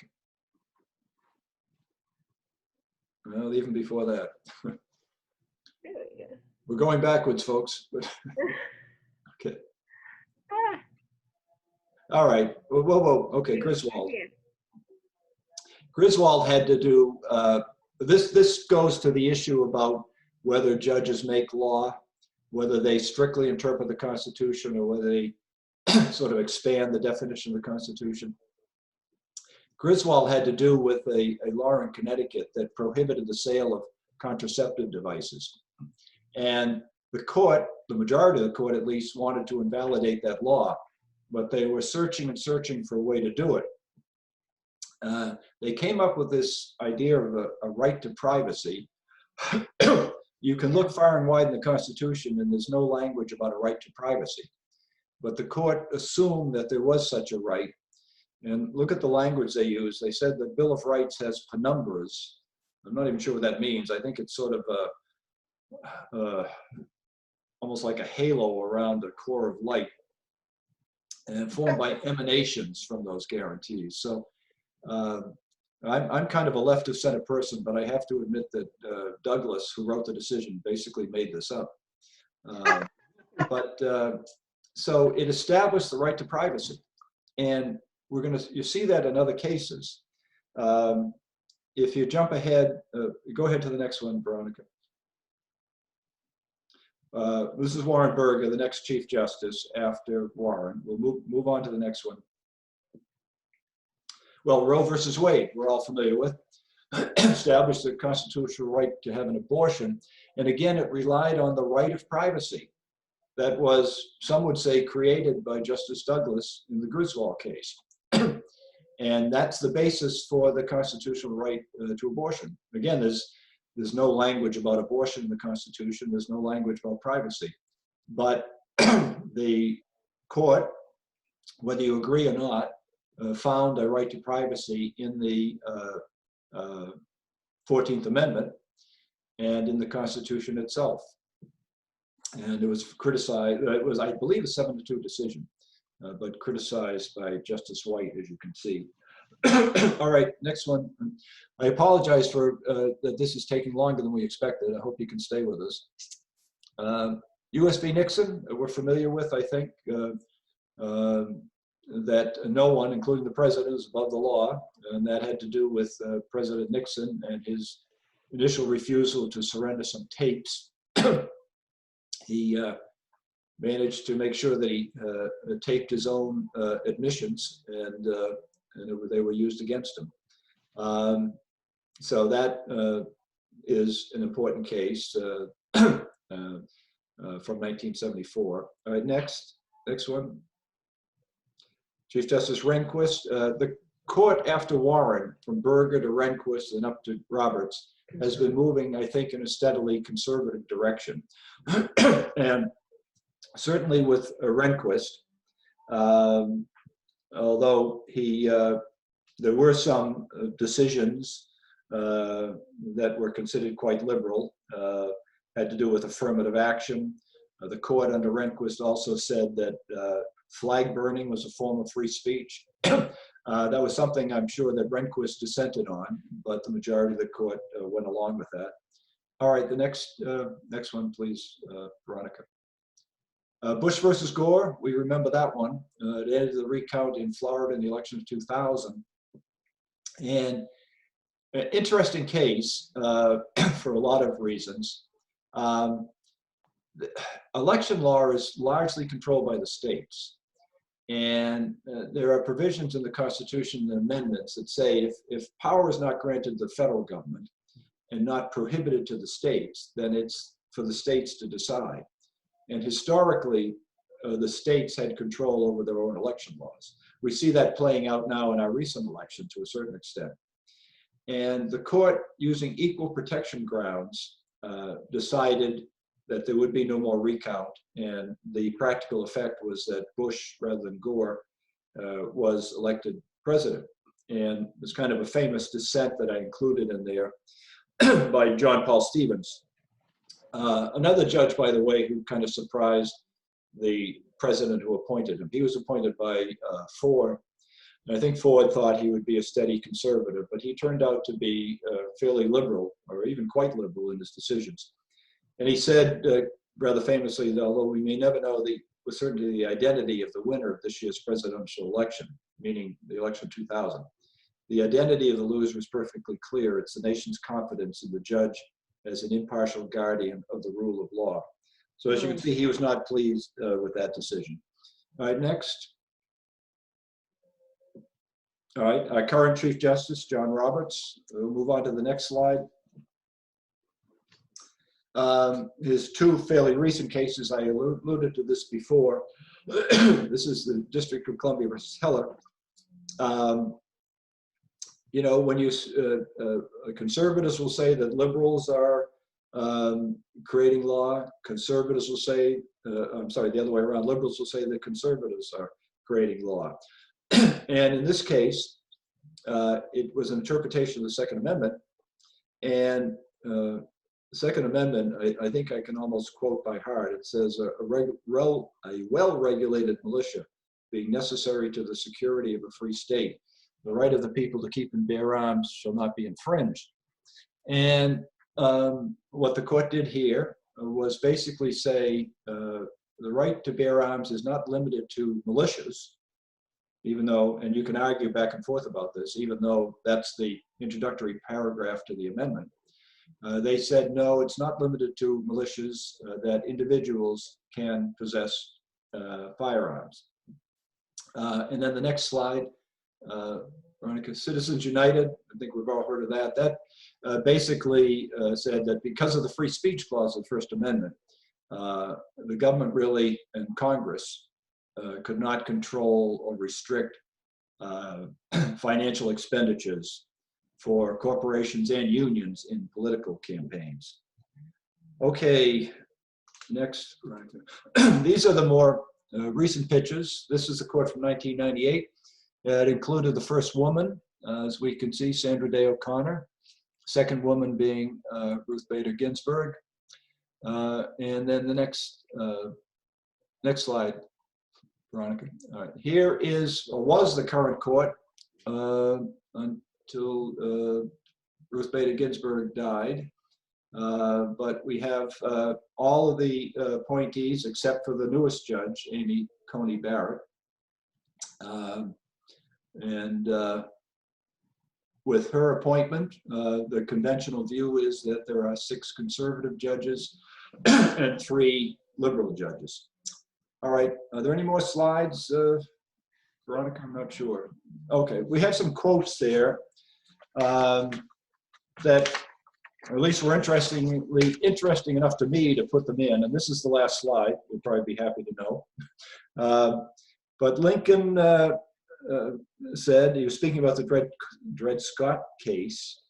Well, even before that. We're going backwards, folks. But okay. Ah, All right. Whoa. Okay, Griswold. yeah. Griswold had to do, this goes to the issue about whether judges make law, whether they strictly interpret the Constitution or whether they sort of expand the definition of the Constitution. Griswold had to do with a law in Connecticut that prohibited the sale of contraceptive devices. And the court, the majority of the court at least, wanted to invalidate that law, but they were searching and searching for a way to do it. They came up with this idea of a right to privacy. You can look far and wide in the Constitution and there's no language about a right to privacy. But the court assumed that there was such a right. And look at the language they use. They said the Bill of Rights has penumbras. I'm not even sure what that means. I think it's sort of almost like a halo around a core of light and formed by emanations from those guarantees. So I'm kind of a left of center person, but I have to admit that Douglas, who wrote the decision, basically made this up. So it established the right to privacy. And you see that in other cases. If you jump ahead, go ahead to the next one, Veronica. This is Warren Burger, the next Chief Justice after Warren. We'll move on to the next one. Well, Roe versus Wade, we're all familiar with, established the constitutional right to have an abortion. And again, it relied on the right of privacy that was, some would say, created by Justice Douglas in the Griswold case. And that's the basis for the constitutional right to abortion. Again, there's no language about abortion in the Constitution. There's no language about privacy. But the court, whether you agree or not, found a right to privacy in the 14th Amendment and in the Constitution itself. And it was criticized, it was, I believe, a 7-2 decision, but criticized by Justice White, as you can see. All right, next one. I apologize for that this is taking longer than we expected. I hope you can stay with us. U.S. v. Nixon, we're familiar with, I think, that no one, including the president, is above the law. And that had to do with President Nixon and his initial refusal to surrender some tapes. He managed to make sure that he taped his own admissions, and they were used against him. So that is an important case from 1974. All right, next one. Chief Justice Rehnquist. The court after Warren, from Burger to Rehnquist and up to Roberts, has been moving, I think, in a steadily conservative direction. And certainly with Rehnquist, although there were some decisions that were considered quite liberal, had to do with affirmative action. The court under Rehnquist also said that flag burning was a form of free speech. That was something I'm sure that Rehnquist dissented on, but the majority of the court went along with that. All right, the next one, please, Veronica. Bush versus Gore, we remember that one. It ended the recount in Florida in the election of 2000. And an interesting case for a lot of reasons. Election law is largely controlled by the states. And there are provisions in the Constitution and amendments that say if power is not granted to the federal government and not prohibited to the states, then it's for the states to decide. And historically, the states had control over their own election laws. We see that playing out now in our recent election to a certain extent. And the court, using equal protection grounds, decided that there would be no more recount. And the practical effect was that Bush, rather than Gore, was elected president. And there's kind of a famous dissent that I included in there by John Paul Stevens. Another judge, by the way, who kind of surprised the president who appointed him. He was appointed by 4 And I think Ford thought he would be a steady conservative, but he turned out to be fairly liberal, or even quite liberal in his decisions. And he said, rather famously, that although we may never know with certainty the identity of the winner of this year's presidential election, meaning the election 2000, the identity of the loser is perfectly clear. It's the nation's confidence in the judge as an impartial guardian of the rule of law. So as you can see, he was not pleased with that decision. All right, next. All right, our current Chief Justice, John Roberts. We'll move on to the next slide. His two fairly recent cases, I alluded to this before. This is the District of Columbia versus Heller. You know, when you conservatives will say that liberals are creating law, conservatives will say, I'm sorry, the other way around, liberals will say that conservatives are creating law. And in this case, it was an interpretation of the Second Amendment. And the Second Amendment, I think I can almost quote by heart. It says, a well-regulated militia being necessary to the security of a free state. The right of the people to keep and bear arms shall not be infringed. And what the court did here was basically say the right to bear arms is not limited to militias, even though, and you can argue back and forth about this, even though that's the introductory paragraph to the amendment. They said, no, it's not limited to militias, that individuals can possess firearms. And then the next slide, Veronica, Citizens United, I think we've all heard of that. That basically said that because of the free speech clause of the First Amendment, the government really and Congress could not control or restrict financial expenditures for corporations and unions in political campaigns. Okay, next. These are the more recent pictures. This is the court from 1998. It included the first woman, as we can see, Sandra Day O'Connor. Second woman being Ruth Bader Ginsburg. And then the next slide, Veronica. All right. Here is, or was the current court until Ruth Bader Ginsburg died. But we have all of the appointees except for the newest judge, Amy Coney Barrett. With her appointment, the conventional view is that there are 6 conservative judges and 3 liberal judges. All right, are there any more slides, Veronica? I'm not sure. Okay, we have some quotes there that at least were interesting enough to me to put them in, and this is the last slide, you'll probably be happy to know. But Lincoln said, he was speaking about the Dred Scott case,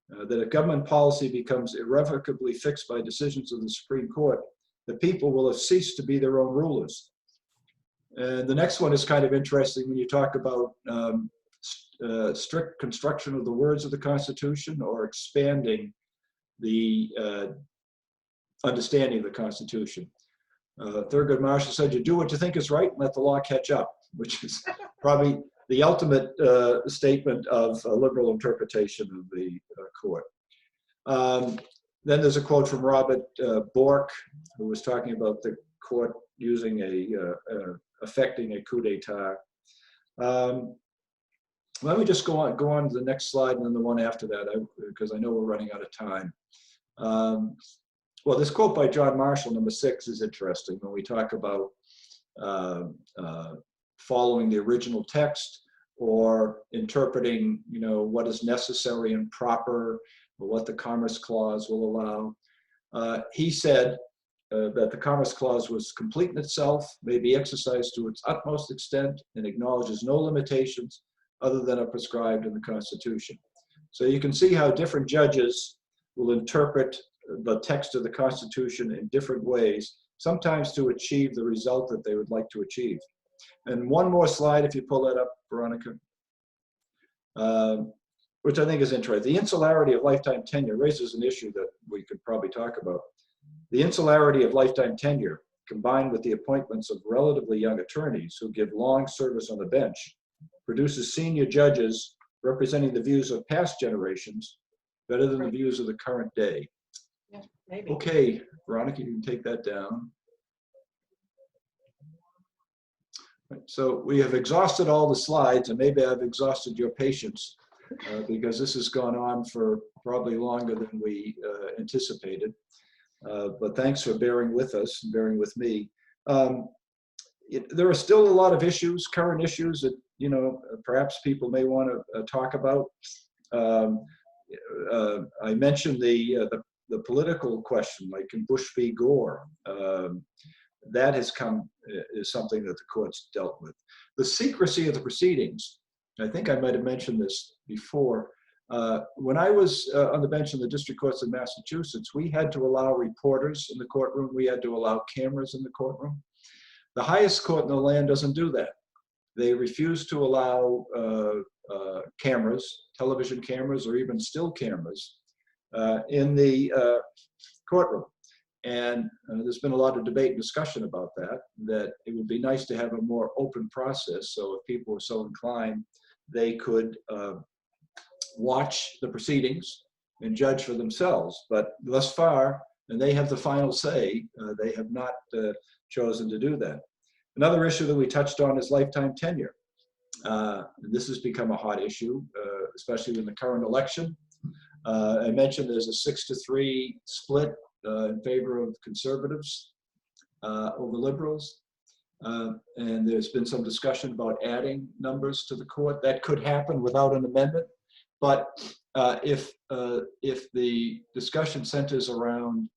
that if government policy becomes irrevocably fixed by decisions of the Supreme Court, the people will have ceased to be their own rulers. And the next one is kind of interesting when you talk about strict construction of the words of the Constitution or expanding the understanding of the Constitution. Thurgood Marshall said, you do what you think is right and let the law catch up, which is probably the ultimate statement of a liberal interpretation of the court. Then there's a quote from Robert Bork, who was talking about the court using affecting a coup d'etat. Let me just go on to the next slide and then the one after that, because I know we're running out of time. Well, this quote by John Marshall, number 6, is interesting when we talk about following the original text or interpreting, you know, what is necessary and proper, or what the Commerce Clause will allow. He said that the Commerce Clause was complete in itself, may be exercised to its utmost extent, and acknowledges no limitations other than are prescribed in the Constitution. So you can see how different judges will interpret the text of the Constitution in different ways, sometimes to achieve the result that they would like to achieve. And one more slide, if you pull that up, Veronica, which I think is interesting. The insularity of lifetime tenure raises an issue that we could probably talk about. The insularity of lifetime tenure, combined with the appointments of relatively young attorneys who give long service on the bench, produces senior judges representing the views of past generations better than the views of the current day. Yeah, maybe. Okay, Veronica, you can take that down. So we have exhausted all the slides, and maybe I've exhausted your patience because this has gone on for probably longer than we anticipated. But thanks for bearing with us and bearing with me. There are still a lot of issues, current issues that, you know, perhaps people may want to talk about. I mentioned the political question, like in Bush v. Gore. That has come, is something that the courts dealt with. The secrecy of the proceedings, I think I might have mentioned this before. When I was on the bench in the district courts of Massachusetts, we had to allow reporters in the courtroom. We had to allow cameras in the courtroom. The highest court in the land doesn't do that. They refuse to allow cameras, television cameras, or even still cameras in the courtroom. And there's been a lot of debate and discussion about that it would be nice to have a more open process. So if people were so inclined, they could watch the proceedings and judge for themselves. But thus far, and they have the final say, they have not chosen to do that. Another issue that we touched on is lifetime tenure. This has become a hot issue, especially in the current election. I mentioned there's a 6-3 split in favor of conservatives over liberals. And there's been some discussion about adding numbers to the court. That could happen without an amendment. But if the discussion centers around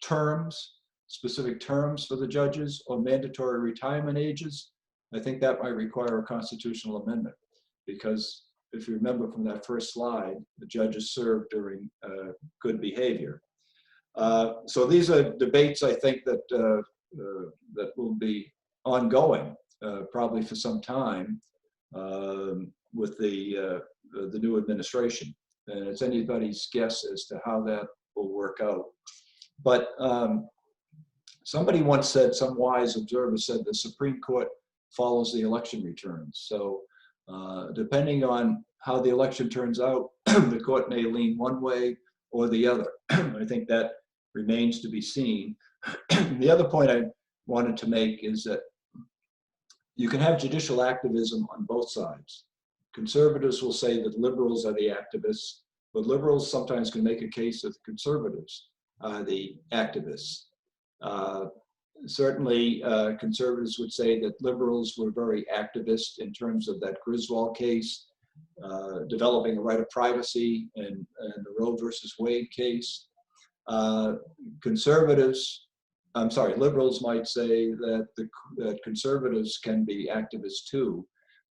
terms, specific terms for the judges or mandatory retirement ages, I think that might require a constitutional amendment. Because if you remember from that first slide, the judges served during good behavior. So these are debates, I think, that that will be ongoing probably for some time with the new administration. And it's anybody's guess as to how that will work out. But somebody once said, some wise observer said, the Supreme Court follows the election returns. So depending on how the election turns out, the court may lean one way or the other. I think that remains to be seen. The other point I wanted to make is that you can have judicial activism on both sides. Conservatives will say that liberals are the activists, but liberals sometimes can make a case that conservatives are the activists. Certainly, conservatives would say that liberals were very activist in terms of that Griswold case, developing a right of privacy, and the Roe versus Wade case. Liberals might say that that conservatives can be activists too.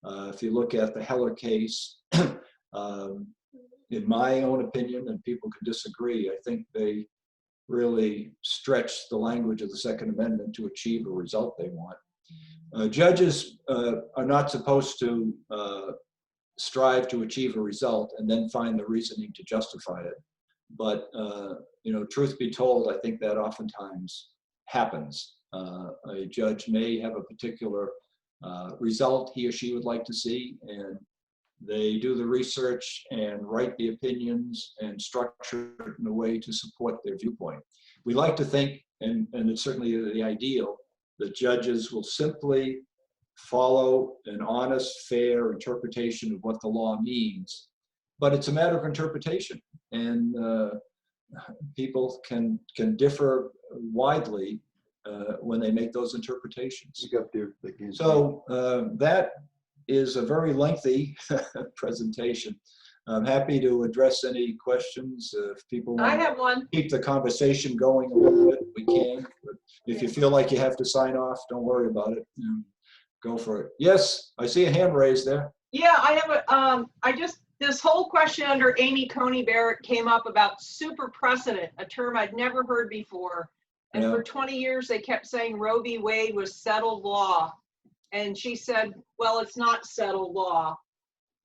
If you look at the Heller case, in my own opinion, and people can disagree, I think they really stretch the language of the Second Amendment to achieve a result they want. Judges are not supposed to strive to achieve a result and then find the reasoning to justify it. But you know, truth be told, I think that oftentimes happens. A judge may have a particular result he or she would like to see, and they do the research and write the opinions and structure it in a way to support their viewpoint. We like to think, and it's certainly the ideal, that judges will simply follow an honest, fair interpretation of what the law means. But it's a matter of interpretation, and people can differ widely when they make those interpretations. So that is a very lengthy presentation. I'm happy to address any questions if people I want have one. to keep the conversation going a little bit. We can. But if you feel like you have to sign off, don't worry about it. Go for it. Yes, I see a hand raised there. Yeah, I have a, this whole question under Amy Coney Barrett came up about super precedent, a term I'd never heard before. And Yeah. for 20 years, they kept saying Roe v. Wade was settled law. And she said, well, it's not settled law.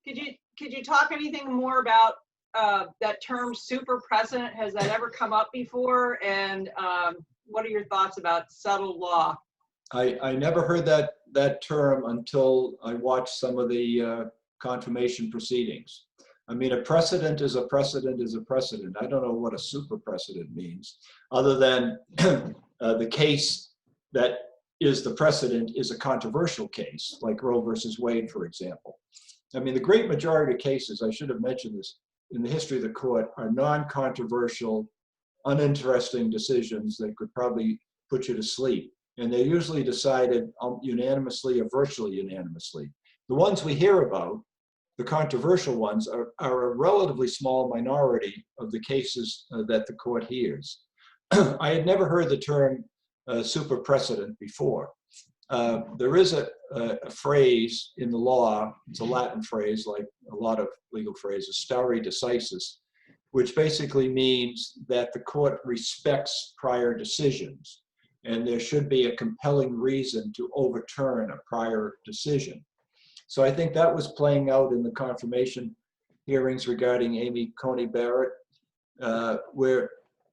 Could you talk anything more about that term super precedent? Has that ever come up before? And what are your thoughts about settled law? I never heard that that term until I watched some of the confirmation proceedings. I mean, a precedent is a precedent is a precedent. I don't know what a super precedent means, other than the case that is the precedent is a controversial case, like Roe versus Wade, for example. I mean, the great majority of cases, I should have mentioned this, in the history of the court are non-controversial, uninteresting decisions that could probably put you to sleep. And they're usually decided unanimously or virtually unanimously. The ones we hear about, the controversial ones, are a relatively small minority of the cases that the court hears. I had never heard the term super precedent before. There is a phrase in the law, it's a Latin phrase like a lot of legal phrases, stare decisis, which basically means that the court respects prior decisions and there should be a compelling reason to overturn a prior decision. So I think that was playing out in the confirmation hearings regarding Amy Coney Barrett, where,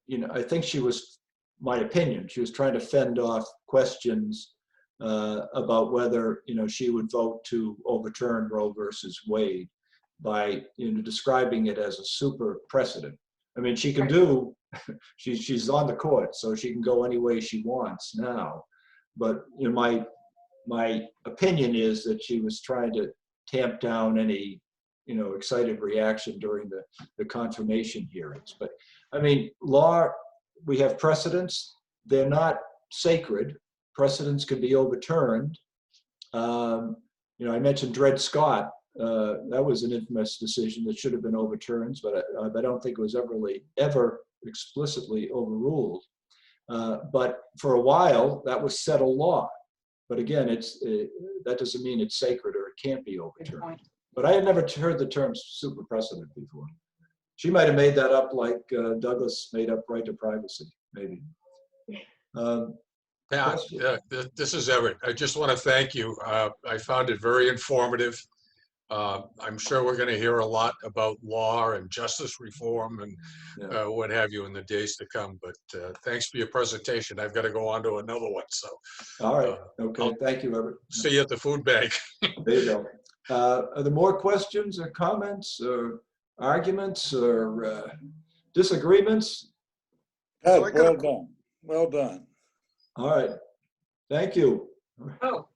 you know, I think she was, my opinion, she was trying to fend off questions about whether, you know, she would vote to overturn Roe versus Wade by, you know, describing it as a super precedent. I mean, she can do, she's on the court, so she can go any way she wants now. But, you know, my opinion is that she was trying to tamp down any, you know, excited reaction during the confirmation hearings. But I mean, law, we have precedents. They're not sacred. Precedents can be overturned. You know, I mentioned Dred Scott. That was an infamous decision that should have been overturned, but I don't think it was ever explicitly overruled. But for a while, that was settled law. But again, that doesn't mean it's sacred or it can't be overturned. But I had never heard the term super precedent before. She might have made that up like Douglas made up right to privacy, maybe. Yeah, this is Everett. I just want to thank you. I found it very informative. I'm sure we're going to hear a lot about law and justice reform and what have you in the days to come. But thanks for your presentation. I've got to go on to another one. So, all right. Okay. Thank you, Everett. See you at the food bank. There you go. Are there more questions or comments or arguments or disagreements? Well done. Well done. All right. Thank you. Oh,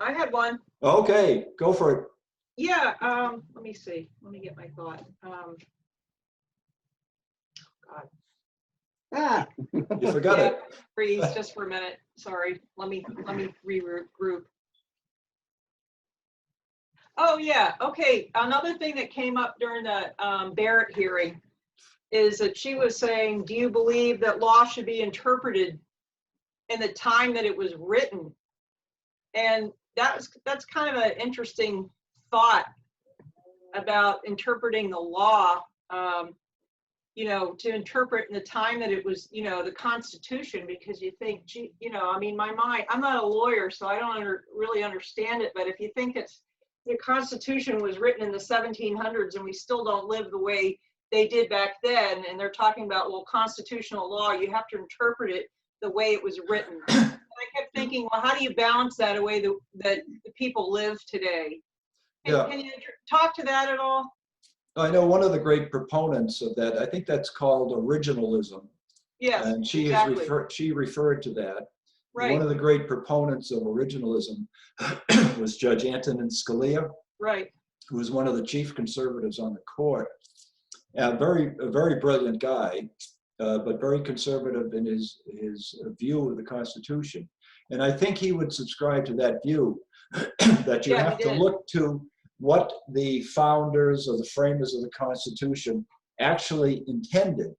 I had one. Okay, go for it. Yeah, let me see. Let me get my thought. God. You forgot Yeah, it. freeze just for a minute. Sorry. Let me regroup. Oh yeah. Okay. Another thing that came up during the Barrett hearing is that she was saying, do you believe that law should be interpreted in the time that it was written? And that's kind of an interesting thought about interpreting the law, you know, to interpret in the time that it was, you know, the Constitution, because you think, gee, you know, I mean, my mind, I'm not a lawyer, so I don't really understand it, but if you think it's, the Constitution was written in the 1700s and we still don't live the way they did back then, and they're talking about, well, constitutional law, you have to interpret it the way it was written. And I kept thinking, well, how do you balance that away that the people live today? Can you talk to that at all? I know one of the great proponents of that, I think that's called originalism. Yes, and she exactly. she referred to that. Right. One of the great proponents of originalism was Judge Antonin Scalia, Right. who was one of the chief conservatives on the court. A very brilliant guy, but very conservative in his view of the Constitution. And I think he would subscribe to that view that you have to look to what the founders or the framers of the Constitution actually intended.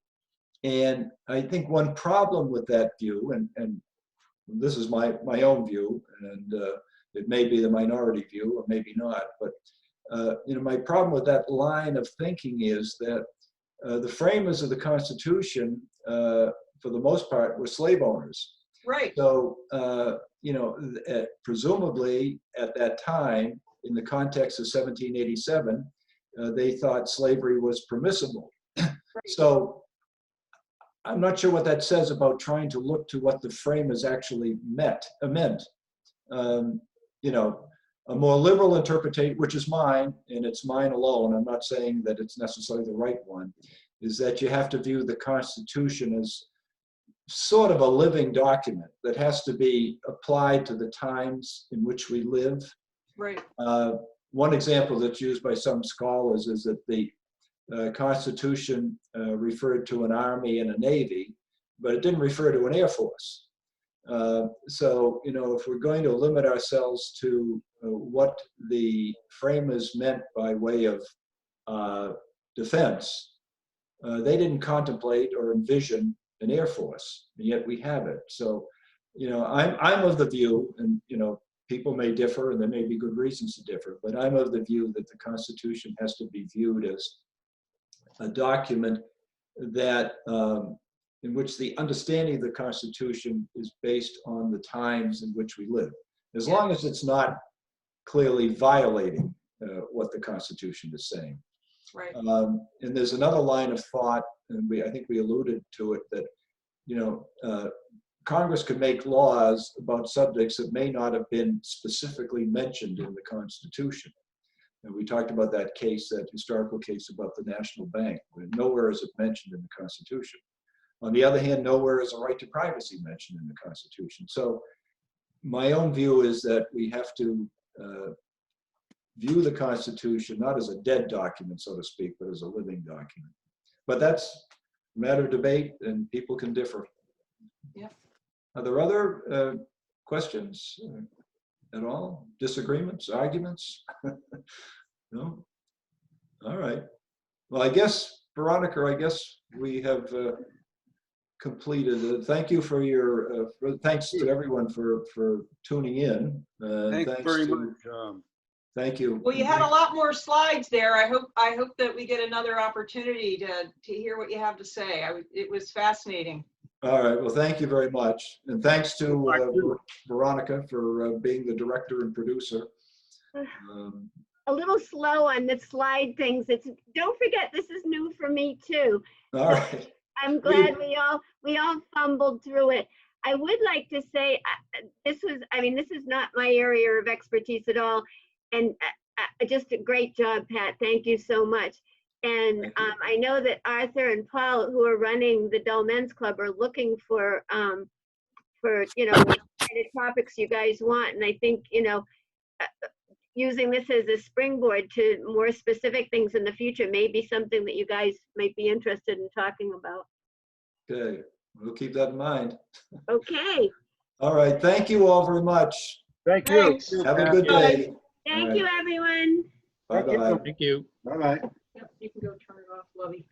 And I think one problem with that view, and this is my own view, and it may be the minority view or maybe not, but you know, my problem with that line of thinking is that the framers of the Constitution, for the most part, were slave owners. Right. So, you know, presumably at that time, in the context of 1787, they thought slavery was permissible. Right. So I'm not sure what that says about trying to look to what the framers actually meant. you know, a more liberal interpretation, which is mine, and it's mine alone, I'm not saying that it's necessarily the right one, is that you have to view the Constitution as sort of a living document that has to be applied to the times in which we live. Right. One example that's used by some scholars is that the Constitution referred to an army and a navy, but it didn't refer to an air force. So, you know, if we're going to limit ourselves to what the framers meant by way of defense, they didn't contemplate or envision an air force, and yet we have it. So, you know, I'm of the view, and, you know, people may differ and there may be good reasons to differ, but I'm of the view that the Constitution has to be viewed as a document that in which the understanding of the Constitution is based on the times in which we live, as long as it's not clearly violating what the Constitution is saying. Right. And there's another line of thought, and I think we alluded to it, that, you know, Congress could make laws about subjects that may not have been specifically mentioned in the Constitution. And we talked about that case, that historical case about the National Bank, where nowhere is it mentioned in the Constitution. On the other hand, nowhere is a right to privacy mentioned in the Constitution. So my own view is that we have to view the Constitution not as a dead document, so to speak, but as a living document. But that's a matter of debate, and people can differ. Yeah. Are there other questions at all? Disagreements, arguments? No? All right. Well, I guess, Veronica, I guess we have completed it. Thank you for your, thanks to everyone for tuning in. Thanks very much. Thank you. Well, you had a lot more slides there. I hope that we get another opportunity to hear what you have to say. It was fascinating. All right. Well, thank you very much. And thanks to Veronica for being the director and producer. A little slow on the slide things. Don't forget, this is new for me too. All right. I'm glad we all fumbled through it. I would like to say this is not my area of expertise at all. And just a great job, Pat. Thank you so much. And I know that Arthur and Paul, who are running the Dull Men's Club, are looking for you know, what kind of topics you guys want. And I think, you know, using this as a springboard to more specific things in the future may be something that you guys might be interested in talking about. Okay. We'll keep that in mind. Okay. All right. Thank you all very much. Thank you. Thanks. Have a good day. Thank you, everyone. Bye-bye. Thank you. Bye-bye. Yep, you can go turn it off, Lovey.